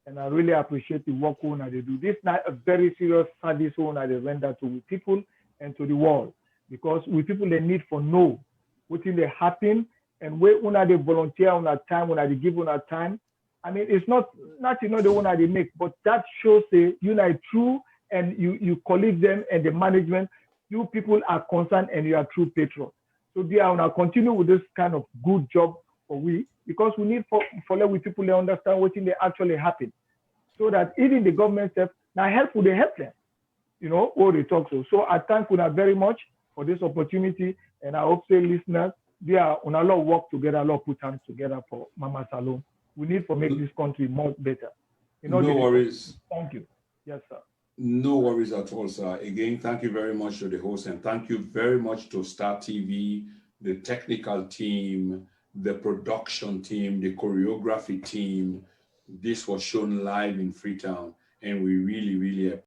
[SPEAKER 2] And I really appreciate the work Una they do. This is not a very serious service Una they render to people and to the world, because we people they need for know what they happen, and where Una they volunteer on our time, Una they give on our time. I mean, it's not the one they make, but that shows the unite true, and you colleague them and the management. You people are concerned and you are true patrons. So they are gonna continue with this kind of good job for we, because we need for let people they understand what they actually happen, so that even the government stuff now helpful they help them, all they talk so. So I thank you very much for this opportunity, and I hope say listeners, they are on a lot of work together, a lot of put hands together for Mama Salome. We need to make this country more better.
[SPEAKER 1] No worries.
[SPEAKER 2] Thank you. Yes, sir.
[SPEAKER 1] No worries at all, sir. Again, thank you very much to the host, and thank you very much to Star TV, the technical team, the production team, the choreography team. This was shown live in Freetown, and we really, really